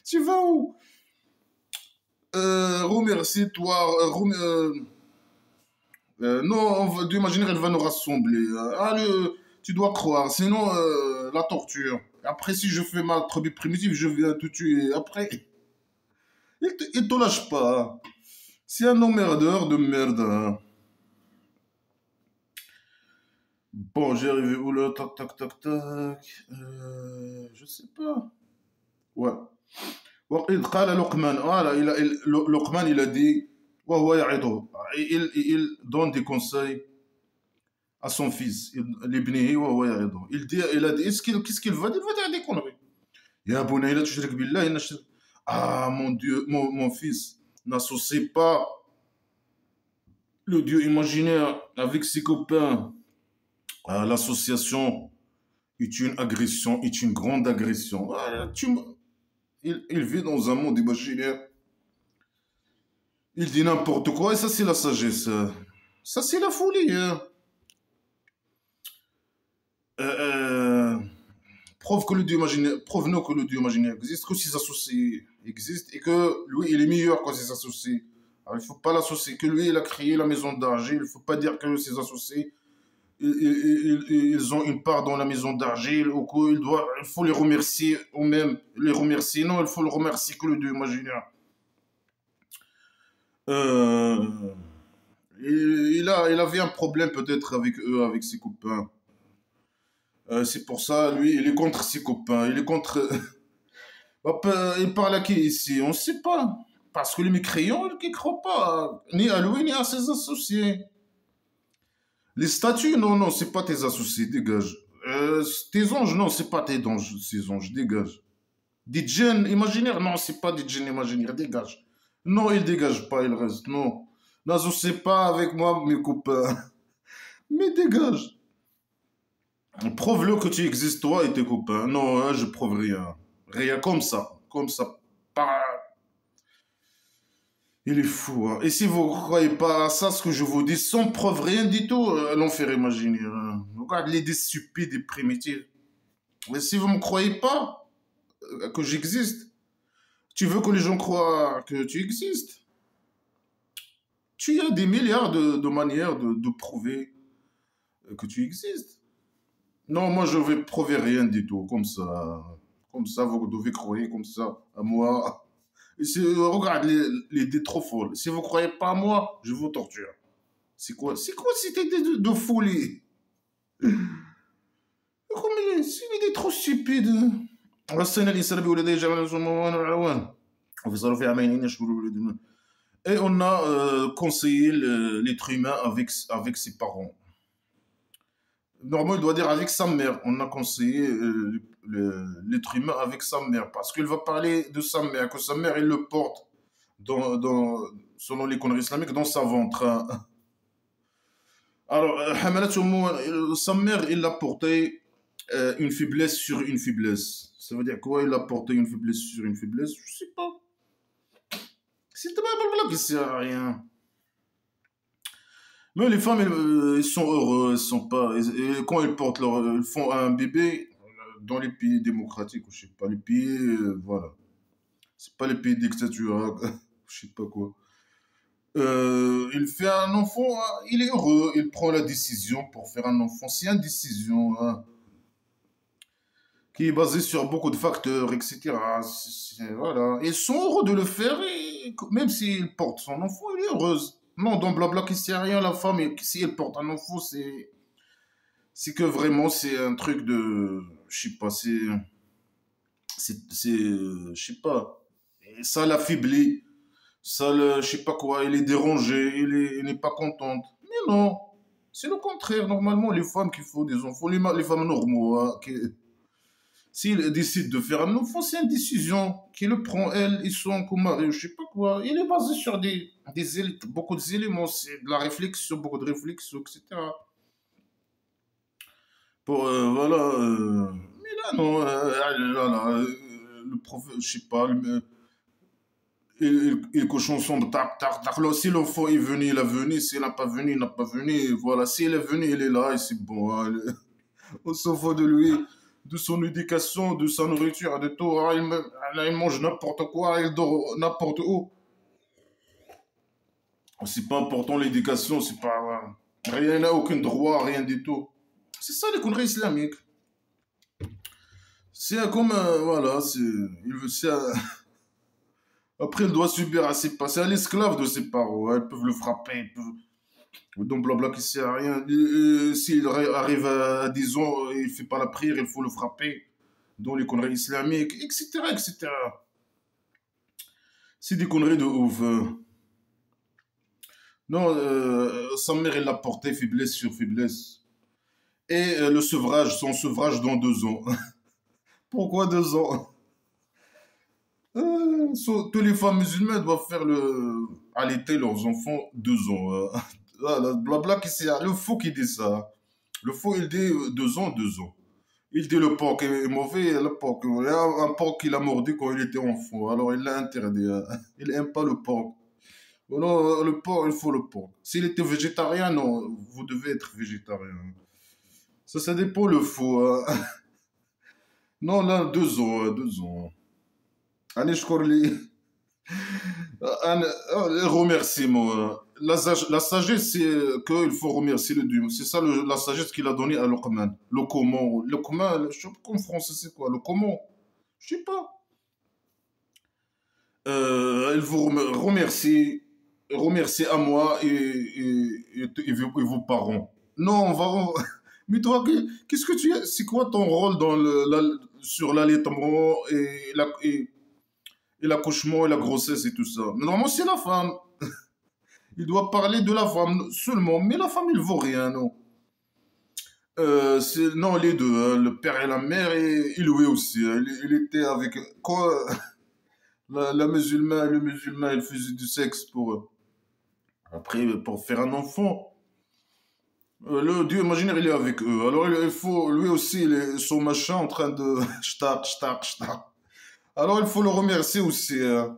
Tu vas où? Remercie-toi. Non, Dieu imaginer elle va nous rassembler. Tu dois croire. Sinon, la torture. Après, si je fais ma tribu primitive, je viens te tuer. Après, il te lâche pas. Hein. C'est un emmerdeur de merde. Hein. Bon, j'ai arrivé où là? Tac, tac, tac, tac. Je sais pas. Ouais. وإذ قال لقمان voilà, Luqman il a dit وهو يعظه il donne des conseils à son fils لابنه وهو يعظه il a dit qu'est-ce qu'il va dire il va dire des conneries يا بني لا تشرك بالله إن الشرك ah mon Dieu mon fils n'associe pas le Dieu imaginaire avec ses copains ah, l'association est une agression est une grande agression ah, il vit dans un monde imaginaire. Il dit n'importe quoi et ça c'est la sagesse. Ça c'est la folie. Hein. Euh, Preuve que le Dieu imaginaire, preuve-nous que le Dieu imaginaire existe, que ses associés existent et que lui il est meilleur que ses associés. Alors, il ne faut pas l'associer, que lui il a créé la maison d'argile, il ne faut pas dire que ses associés ils ont une part dans la maison d'argile ou il faut les remercier ou même les remercier. Non, il faut le remercier que le Dieu imaginaire. Euh, il avait un problème peut-être avec eux, avec ses copains. C'est pour ça, lui, il est contre ses copains. Il est contre. Hop, il parle à qui ici? On ne sait pas. Parce que les mécréants, ils ne croient pas. Ni à lui, ni à ses associés. Les statues, non, non, c'est pas tes associés, dégage. Tes anges, non, c'est pas tes anges, ces anges, dégage. Des djinns imaginaires, non, c'est pas des djinns imaginaires, dégage. Non, il dégage pas, il reste, non. N'associez pas avec moi, mes copains. Mais dégage. Prouve-le que tu existes, toi et tes copains. Non, hein, je prouve rien. Rien comme ça. Comme ça. Pas... Il est fou. Hein. Et si vous ne croyez pas à ça, ce que je vous dis, sans preuve, rien du tout, l'enfer imaginaire. Hein. Regarde l'idée stupide et primitive. Mais si vous ne me croyez pas que j'existe, tu veux que les gens croient que tu existes. Tu as des milliards de manières de prouver que tu existes. Non, moi je vais prouver rien du tout, comme ça. Comme ça, vous devez croire comme ça à moi. Et regarde les idées trop folles. Si vous ne croyez pas à moi, je vous torture. C'est quoi cette idée de folie? C'est une idée trop stupide. Et on a conseillé l'être humain avec ses parents. Normalement, il doit dire avec sa mère. On a conseillé l'être humain avec sa mère. Parce qu'il va parler de sa mère, que sa mère, il le porte, selon les conneries islamiques, dans sa ventre. Hein. Alors, sa mère, il l'a porté une faiblesse sur une faiblesse. Ça veut dire quoi? Il a porté une faiblesse sur une faiblesse? Je sais pas. C'est pas qui sert à rien. Mais les femmes, elles sont heureuses, elles sont pas. Et quand elles font un bébé dans les pays démocratiques, je sais pas, les pays, voilà. C'est pas les pays dictature, je sais pas quoi. Il fait un enfant, il est heureux, il prend la décision pour faire un enfant. C'est une décision hein, qui est basée sur beaucoup de facteurs, etc. Voilà. Ils sont heureux de le faire, et même s'il porte son enfant, il est heureuse. Non, dans Blabla, qui sait rien, la femme, si elle porte un enfant, c'est que vraiment, c'est un truc de. Je sais pas, je sais pas. Et ça l'affaiblit. Je sais pas quoi, il est dérangé, il n'est pas contente. Mais non, c'est le contraire. Normalement, les femmes qui font des enfants, les femmes normaux, hein, s'ils décident de faire un enfant, c'est une décision qui le prend elle, ils sont comme mari, je sais pas quoi. Il est basé sur beaucoup d'éléments, c'est de la réflexion, beaucoup de réflexion, etc. Voilà. Mais là, non, le prof, je sais pas, et cochon sombre, tac, tac, tac. Là, si l'enfant est venu, il est venu. S'il n'a pas venu, il n'a pas venu. Voilà, s'il est venu, il est là et c'est bon, hein. On s'en fout de lui, de son éducation, de sa nourriture, de tout. Ah, il mange n'importe quoi, il dort n'importe où. C'est pas important l'éducation, c'est pas. Rien n'a aucun droit, rien du tout. C'est ça les conneries islamiques. C'est comme. Voilà, après, il doit subir à ses pas. C'est un esclave de ses parents, hein. Ils peuvent le frapper, ils peuvent. Donc, blabla qui sert à rien. S'il arrive à 10 ans, il fait pas la prière, il faut le frapper. Dans les conneries islamiques, etc., etc. C'est des conneries de ouf, hein. Non, sa mère, elle l'a porté faiblesse sur faiblesse. Et le sevrage, son sevrage dans 2 ans. Pourquoi 2 ans? Toutes les femmes musulmanes doivent faire allaiter leurs enfants 2 ans. Ah, blabla, c'est le faux qui dit ça. Le faux, il dit 2 ans, 2 ans. Il dit le porc est mauvais, le porc. Il y a un porc qu'il a mordu quand il était enfant. Alors il l'a interdit, hein. Il n'aime pas le porc. Non, le porc, il faut le porc. S'il était végétarien, non, vous devez être végétarien. Ça dépend le faux, hein. Non, là, 2 ans, 2 ans. Allez, je crois les remerciements. La sagesse, c'est qu'il faut remercier le Dieu. C'est ça la sagesse qu'il a donnée à Luqman. Le comment. Le comment, je sais pas en français, c'est quoi? Le comment? Je sais pas. Il vous remercier à moi et vos parents. Non, on va. Mais toi, qu'est-ce que tu es? C'est quoi ton rôle sur l'allaitement et l'accouchement et la grossesse et tout ça? Mais normalement, c'est la femme. Il doit parler de la femme seulement. Mais la femme, il vaut rien, non? Non, les deux, hein, le père et la mère, et lui aussi, hein. Il était avec. Quoi? La musulmane, le musulman, il faisait du sexe après, pour faire un enfant. Le dieu imaginaire, il est avec eux. Alors, il faut, lui aussi, son machin en train de. Shtak, shtak, shtak. Alors, il faut le remercier aussi, hein.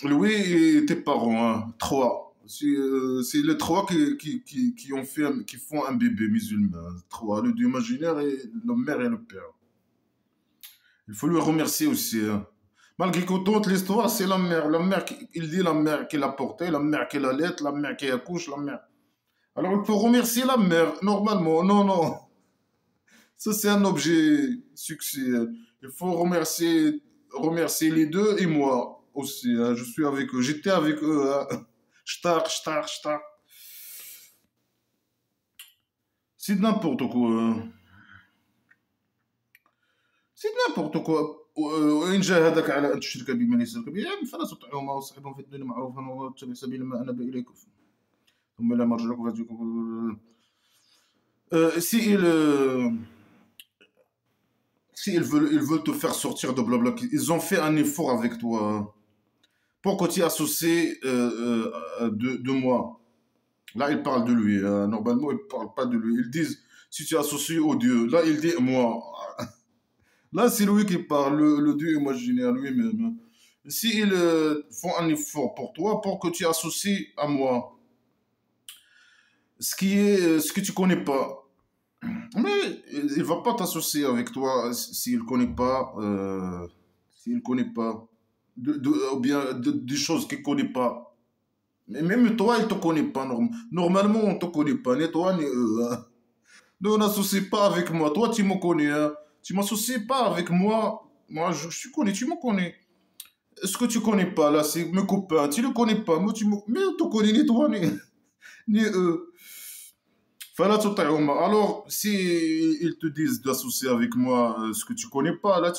Lui et tes parents, hein. Trois. C'est les trois qui font un bébé musulman. Trois. Le dieu imaginaire et la mère et le père. Il faut lui remercier aussi, hein. Malgré que toute l'histoire, c'est la mère. La mère, il dit la mère qui l'a porté, la mère qui l'allait, la mère qui accouche, la mère. Alors il faut remercier la mère, normalement. Non, non. Ça, c'est un objet succès. Il faut remercier les deux et moi aussi, hein. Je suis avec eux. J'étais avec eux, hein. Shtar, shtar, shtar. C'est n'importe quoi, hein. C'est n'importe quoi. وإن جاهدك على أن تشرك بما ليس لك به علم فلا تطعهما وصاحبهما في الدنيا معروفا واتبع سبيل ما أناب إليكم ثم إلى مرجعكم فأتيكم. Si ils veulent te faire sortir de blabla, ils ont fait un effort avec toi. Pourquoi tu es associé de moi? Là, ils parlent de lui, hein. Normalement, ils ne parlent pas de lui. Ils disent, si tu es associé au Dieu. Là, il dit moi. Là, c'est lui qui parle, le Dieu imaginaire lui-même. S'ils font un effort pour toi, pour que tu associes à moi, ce que tu connais pas. Mais il va pas t'associer avec toi s'il connaît pas, s'il connaît pas, ou bien des choses qu'il connaît pas. Mais même toi, il te connaît pas. Normalement, on te connaît pas, ni toi ni eux, hein. Ne n'associe pas avec moi. Toi, tu me connais, hein. Tu m'associes pas avec moi. Moi, je te connais, tu me connais. Ce que tu connais pas, là, c'est mes copains. Tu le connais pas. Moi, mais on te connaît ni toi ni eux. Fala tutauma. Alors, si ils te disent d'associer avec moi ce que tu connais pas, là,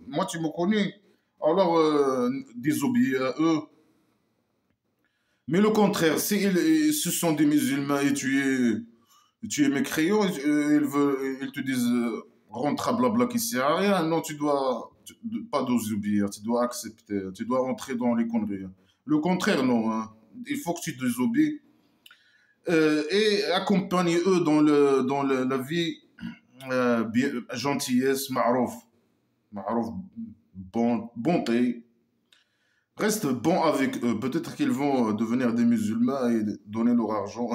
moi, tu me connais. alors désobéir à eux. Mais le contraire, si ce sont des musulmans et tu es mécréant, ils te disent rentre à blabla qui sert à rien. Non, pas désobéir, tu dois accepter, tu dois entrer dans les conneries. Le contraire, non. Hein. Il faut que tu désobéis et accompagne eux la vie gentillesse, ma'rouf, bonté. Reste bon avec eux. Peut-être qu'ils vont devenir des musulmans et donner leur argent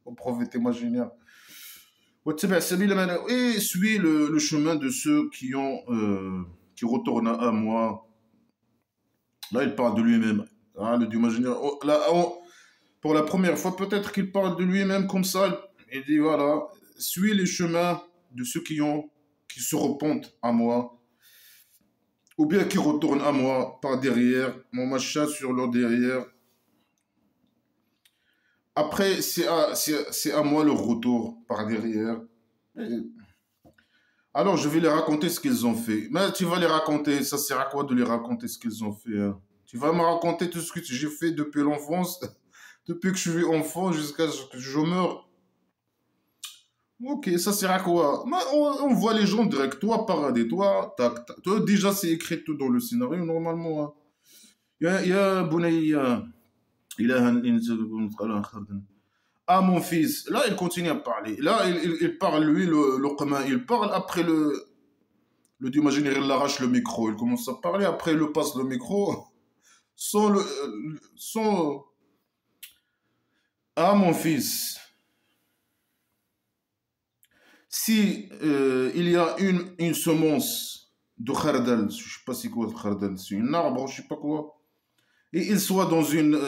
au prophète imaginaire. Et suis le chemin de ceux qui retournent à moi. Là, il parle de lui-même. Ah, le Dieu imaginaire. Oh, là, pour la première fois, peut-être qu'il parle de lui-même comme ça. Il dit voilà, suis les chemins de ceux qui se repentent à moi, ou bien qui retournent à moi par derrière, mon machin sur leur derrière. Après, c'est à moi le retour par derrière. Et alors, je vais les raconter ce qu'ils ont fait. Mais tu vas les raconter, ça sert à quoi de les raconter ce qu'ils ont fait hein? Tu vas me raconter tout ce que j'ai fait depuis l'enfance, depuis que je suis enfant jusqu'à ce que je meure. Ok, ça sert à quoi? Mais on voit les gens direct, toi parader, toi, tac, tac. Toi, déjà, c'est écrit tout dans le scénario, normalement. Hein. يا بني إلها إن تكن مثقال خردل. Ah, mon fils. Là, il continue à parler. Là, il parle, lui, le commun, il parle. Après, le Dieu imaginaire, il arrache le micro. Il commence à parler. Après, il le passe le micro. Sans le. Sans. Ah, mon fils. Si il y a une semence de khardal, je ne sais pas c'est quoi le khardal, c'est un arbre, je ne sais pas quoi, et il soit dans une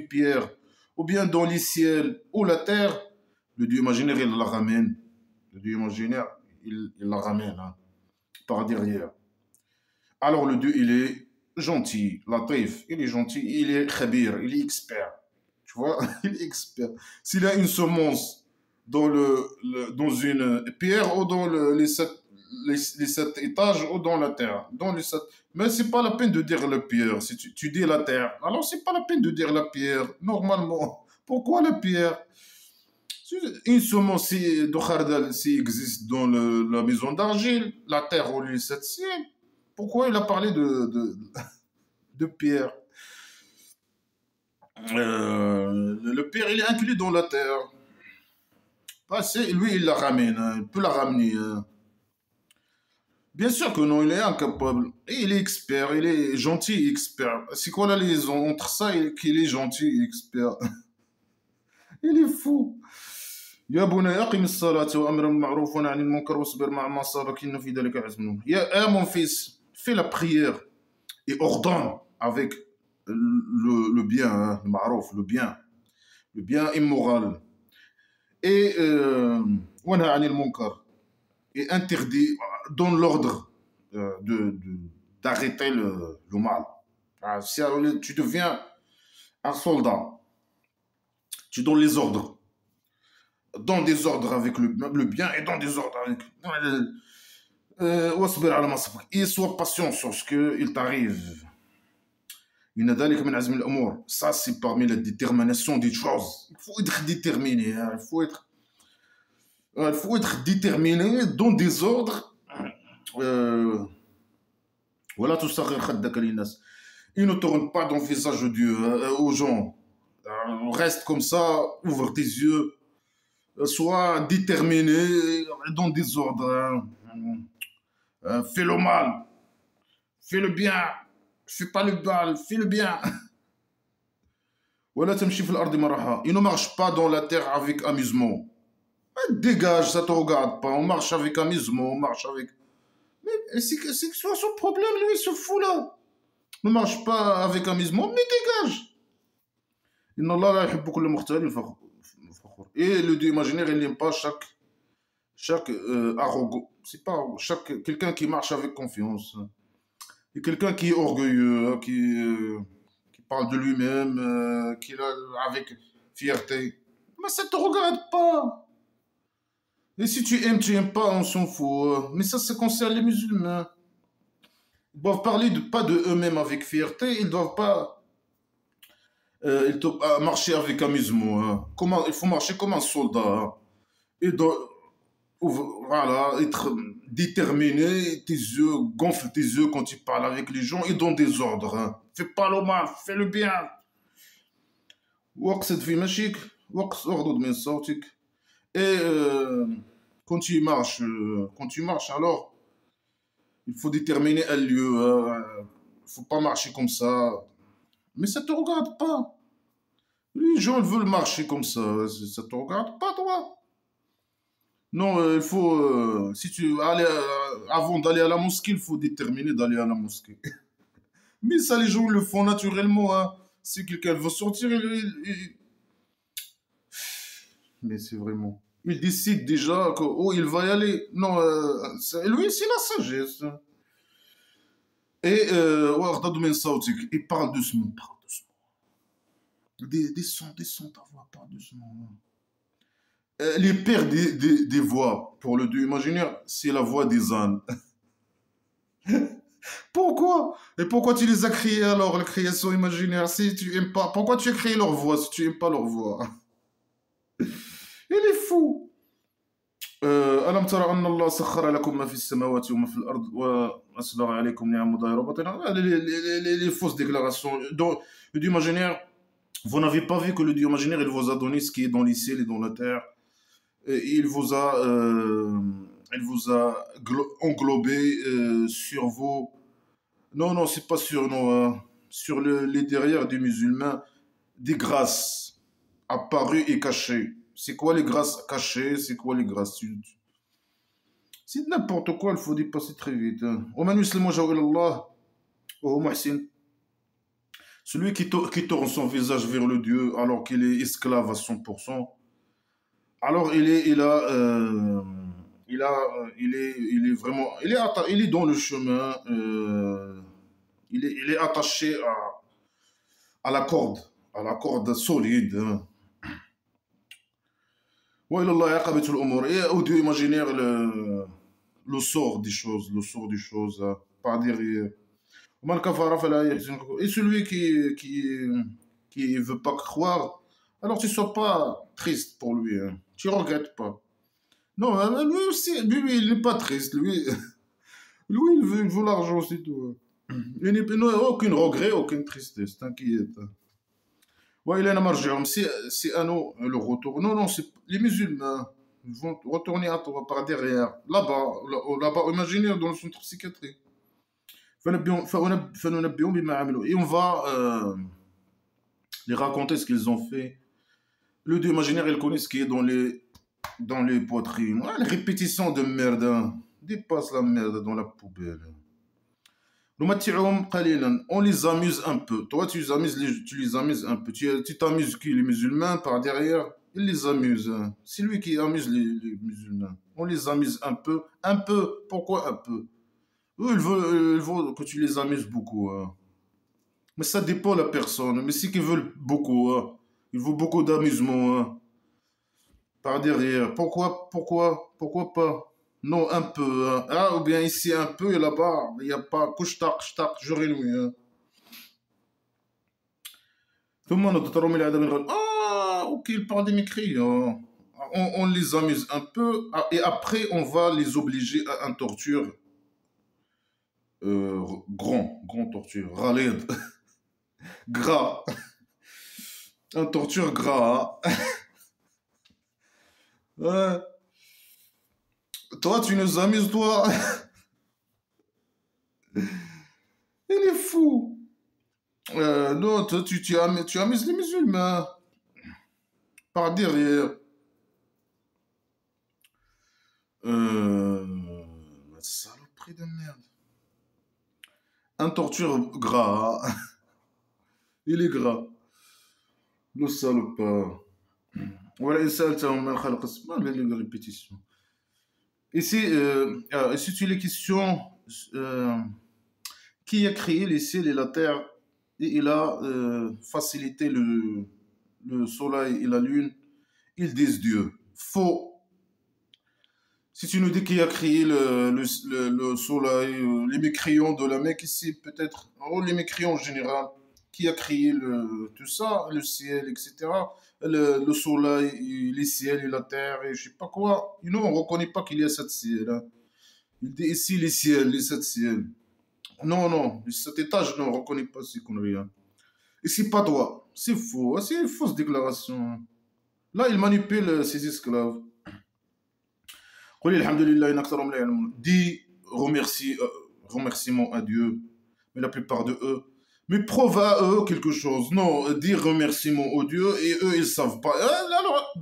pierre, ou bien dans les ciels, ou la terre, le Dieu imaginaire, il la ramène. Le Dieu imaginaire, il la ramène hein, par derrière. Alors le Dieu, il est gentil, latif, il est gentil, il est khabir, il est expert. Tu vois, il est expert. S'il a une semence dans une pierre ou dans les sept étages ou dans la terre, dans les sept... Mais c'est pas la peine de dire la pierre. Si tu dis la terre, alors c'est pas la peine de dire la pierre, normalement. Pourquoi la pierre? Une semence de khardal, s'il existe dans la maison d'argile, la terre ou les sept cieux, pourquoi il a parlé de pierre? Le pierre, il est inclus dans la terre. Ah, lui, il la ramène, hein, il peut la ramener. Hein. Bien sûr que non, il est incapable. Et il est expert, il est gentil et expert. C'est quoi la liaison entre ça et qu'il est gentil et expert? Il est fou. يا بني أقم الصلاة وأمر بالمعروف ونهي عن المنكر واصبر مع ما أصابك إن في ذلك عزم. Mon fils, fais la prière et ordonne avec le bien, hein, le ma'rouf, le bien immoral. Et ونهى عن المنكر et interdit, donne l'ordre d'arrêter le mal. Ah, si tu deviens un soldat, tu donnes les ordres. Donne des ordres avec le bien et donne des ordres avec... Et sois patient sur ce qu'il t'arrive. Ça, c'est parmi la détermination des choses. Il faut être déterminé. Hein. Il faut être déterminé dans des ordres. Voilà tout ça. Il ne tourne pas dans le visage de Dieu aux gens. Reste comme ça, ouvre tes yeux. Sois déterminé dans des ordres. Fais le mal. Fais le bien. Fais pas le mal. Fais le bien. Voilà, il ne marche pas dans la terre avec amusement. Dégage, ça te regarde pas. On marche avec amusement, on marche avec... Mais c'est que soit son problème, lui, ce fou-là. Ne marche pas avec amusement, mais dégage. Et le Dieu imaginaire, il n'aime pas chaque arrogant. C'est pas quelqu'un qui marche avec confiance. Et quelqu'un qui est orgueilleux, qui parle de lui-même, avec fierté. Mais ça te regarde pas. Et si tu aimes pas, on s'en fout. Mais ça concerne les musulmans. Ils doivent parler pas de eux-mêmes avec fierté, ils doivent pas marcher avec amusement, hein. Il faut marcher comme un soldat, hein. Et voilà, être déterminé, tes yeux, gonfle tes yeux quand tu parles avec les gens et donne des ordres, hein. Fais pas le mal, fais le bien. واقصد في مشيك اغضض من صوتك. Et quand tu marches, alors, il faut déterminer un lieu. Il faut pas marcher comme ça. Mais ça te regarde pas. Les gens veulent marcher comme ça te regarde pas, toi. Non, il faut, si tu aller, avant d'aller à la mosquée, il faut déterminer d'aller à la mosquée. Mais ça, les gens le font naturellement, hein. Si quelqu'un veut sortir, mais c'est vraiment. Il décide déjà que, oh, il va y aller. Non, lui, c'est la sagesse. Et, il parle doucement, parle doucement. Descends ta voix, parle doucement. Les pères des voix pour le dieu imaginaire, c'est la voix des ânes. Pourquoi? Et pourquoi tu les as créés alors, la création imaginaire, si tu aimes pas? Pourquoi tu as créé leur voix si tu aimes pas leur voix? Il est fou. ألم ترى أن الله سخر لكم ما في السماوات وما في الأرض وأسبغ عليكم نعمه ظاهرة وباطنة. Les fausses déclarations. Donc, le dieu imaginaire, vous n'avez pas vu que le dieu imaginaire, il vous a donné ce qui est dans les ciels et dans la terre. Et il vous a englobé sur vos. Non, non, c'est pas sur, non, sur les derrière des musulmans, des grâces apparues et cachées. C'est quoi les grâces cachées? C'est quoi les grâces? C'est n'importe quoi, il faut dépasser très vite, hein. ومن يسلم وجهه إلى الله وهو محسن. Celui qui tourne son visage vers le Dieu alors qu'il est esclave à 100%, alors il est vraiment, il est dans le chemin, il est attaché à la corde solide, hein. وإلى الله عاقبة الأمور. Et au Dieu imaginaire le sort des choses, hein, par derrière. ومن كفر فلا يحزنك. Et celui qui veut pas croire, alors tu sois pas triste pour lui, hein. Tu regrettes pas. Non, lui aussi, lui, il n'est pas triste, lui. Lui, il veut l'argent, c'est tout. Il n'a aucun regret, aucune tristesse, t'inquiète. Ouais, il est marjam. C'est à nous le retour. Non, non, c'est les musulmans. Ils vont retourner à toi par derrière. Là-bas, là-bas, imaginez dans le centre psychiatrique. Et on va les raconter ce qu'ils ont fait. Le dieu imaginaire, il connaît ce qui est dans les poitrines. Ouais, les répétitions de merde, hein. Dépasse la merde dans la poubelle. On les amuse un peu. Toi, tu les amuses un peu. Tu t'amuses qui, les musulmans, par derrière? Ils les amusent, hein. C'est lui qui amuse les musulmans. On les amuse un peu. Un peu. Pourquoi un peu? Eux, ils veulent que tu les amuses beaucoup, hein. Mais ça dépend de la personne. Mais c'est qu'ils veulent beaucoup, hein. Ils veulent beaucoup d'amusement, hein. Par derrière. Pourquoi pas? Non, un peu, hein. Ah, ou bien ici un peu et là-bas, il n'y a pas. Couche-tac, jour et nuit, hein. Tout le monde ah, ok, il parle des mécrits, hein. On les amuse un peu et après, on va les obliger à un torture grand torture, ralade, gras, un torture gras, hein. Ouais. Toi, tu nous amuses, toi. Il est fou. Non, toi, tu amuses les musulmans par derrière. Saloperie de merde. Un torture gras, hein. Il est gras. Le salopard. Voilà, il les répétitions. Ici, tu les questions. Qui a créé les ciels et la terre et il a facilité le soleil et la lune? Ils disent Dieu. Faux. Si tu nous dis qui a créé le soleil, les mécréants de la Mecque ici, peut-être, oh, les mécréants en général, qui a créé tout ça, le ciel, etc. Le soleil, les ciels et la terre, et je sais pas quoi. Nous, on ne reconnaît pas qu'il y a sept ciels, hein. Il dit ici les ciels, les sept ciels. Non, non, les sept étages, non, on ne reconnaît pas ces conneries, hein. Et c'est pas toi. C'est faux, hein, c'est une fausse déclaration. Là, il manipule ses esclaves. قل الحمد لله إن أكثرهم لا يعلمون. Dis remerciement à Dieu, mais la plupart de eux. Mais prouve à eux quelque chose. Non, dis remerciement au Dieu et eux, ils savent pas. Alors,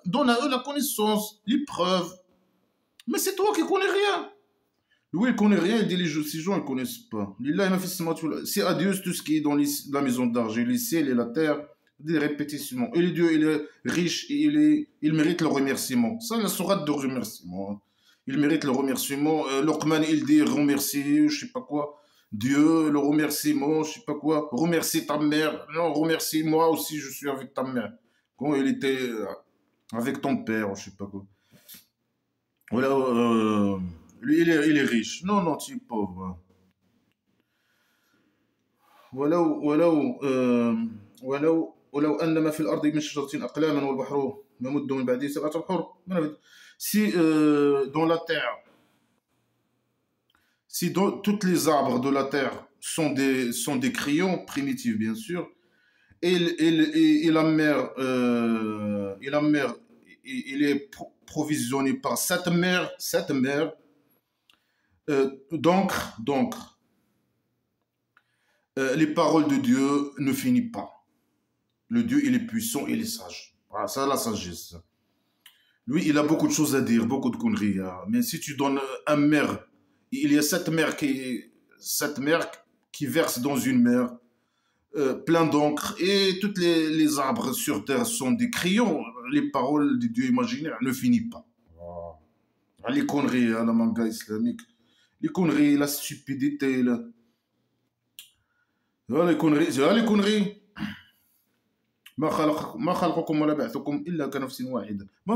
donne à eux la connaissance, les preuves. Mais c'est toi qui connais rien. Lui, il connaît rien, il dit ces gens, ils connaissent pas. C'est à Dieu tout ce qui est dans la maison d'argent, les ciels et la terre, des répétitions. Et le Dieu, il est riche, et il mérite le remerciement. Ça, la sourate de remerciement. Il mérite le remerciement. Luqman, il dit remercie, je sais pas quoi. Dieu, le remerciement, je sais pas quoi. Remercie ta mère. Non, remercie moi aussi, je suis avec ta mère. Quand il était avec ton père, je sais pas quoi. Voilà, lui, il est riche. Non, non, tu es pauvre. ولو ولو أن ما في الأرض من شجرة أقلاما والبحر يمد من بعده سبعة أبحر. Si dans la terre, si tous les arbres de la terre sont des crayons primitifs, bien sûr, et la mer, il est provisionné par cette mer d'encre, les paroles de Dieu ne finissent pas. Le Dieu, il est puissant, il est sage. Voilà, ça, la sagesse. Lui, il a beaucoup de choses à dire, beaucoup de conneries, hein. Mais si tu donnes un mer, il y a cette mer qui verse dans une mer, plein d'encre, et tous les arbres sur terre sont des crayons. Les paroles de Dieu imaginaire ne finissent pas. Ah, les conneries, hein, la manga islamique. Les conneries, la stupidité, les conneries, les conneries. Mais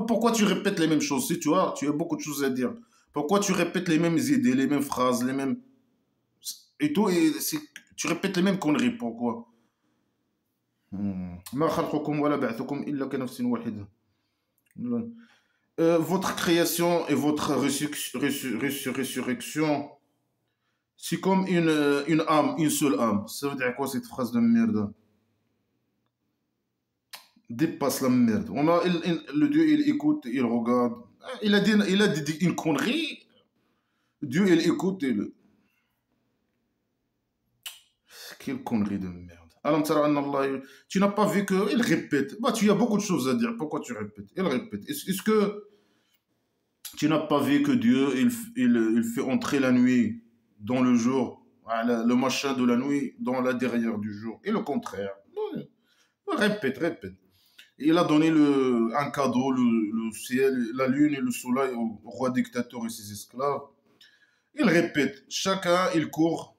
pourquoi tu répètes les mêmes choses? Si tu as beaucoup de choses à dire. Pourquoi tu répètes les mêmes idées, les mêmes phrases, les mêmes... Et tout, tu répètes les mêmes conneries. Pourquoi? ما خلقكم ولا بعثكم إلا كنفس واحدة. Votre création et votre résurrection, c'est comme une âme, une seule âme. Ça veut dire quoi cette phrase de merde? Dépasse la merde. Le Dieu, il écoute, il regarde. Il a dit une connerie. Dieu, il écoute. Quelle connerie de merde. Tu n'as pas vu qu'il répète. Bah, tu as beaucoup de choses à dire. Pourquoi tu répètes? Il répète. Est-ce que tu n'as pas vu que Dieu, il fait entrer la nuit dans le jour, voilà, le machin de la nuit dans la derrière du jour, et le contraire. Ouais. Répète, répète. Il a donné un cadeau, le ciel, la lune et le soleil au roi dictateur et ses esclaves. Il répète, chacun il court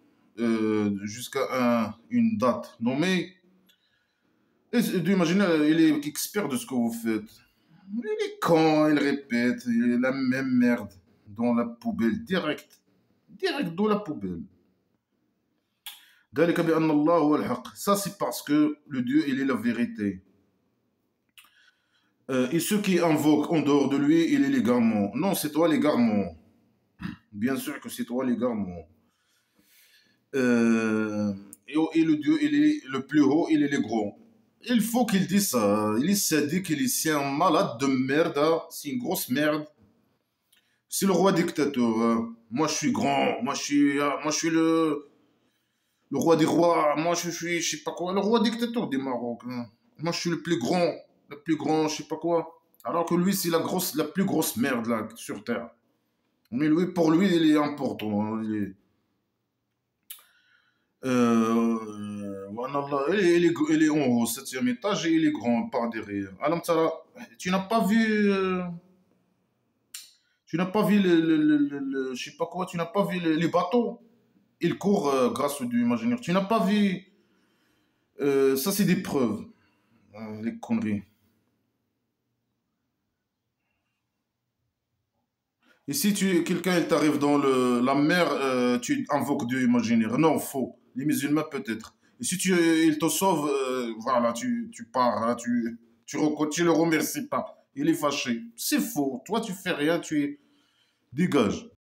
jusqu'à une date nommée. Et d'imaginer, il est expert de ce que vous faites. Il est con, il répète, il est la même merde dans la poubelle, direct. Direct dans la poubelle. Ça, c'est parce que le Dieu, il est la vérité. Et ceux qui invoquent en dehors de lui, il est l'égarement. Non, c'est toi l'égarement. Bien sûr que c'est toi l'égarement. Et le Dieu, il est le plus haut, il est le grand. Il faut qu'il dise ça. Il est sadique, c'est un malade de merde, hein. C'est une grosse merde. C'est le roi dictateur, hein. Moi, je suis grand. Moi, je suis le roi des rois. Moi, je sais pas quoi. Le roi dictateur du Maroc, hein. Moi, je suis le plus grand. Le plus grand, je sais pas quoi. Alors que lui, c'est la plus grosse merde là, sur Terre. Mais lui, pour lui, il est important, hein. Il est en haut, 7e étage, et il est grand par derrière. Alam Tara, tu n'as pas vu. Tu n'as pas vu je sais pas quoi, tu n'as pas vu les bateaux. Ils courent grâce au Dieu imaginaire. Tu n'as pas vu. Ça, c'est des preuves. Les conneries. Et si quelqu'un il t'arrive dans la mer, tu invoques Dieu imaginaire. Non, faux. Les musulmans peut-être. Et si il te sauve, voilà, tu pars, hein, tu le remercies pas. Il est fâché. C'est faux. Toi, tu fais rien, dégage.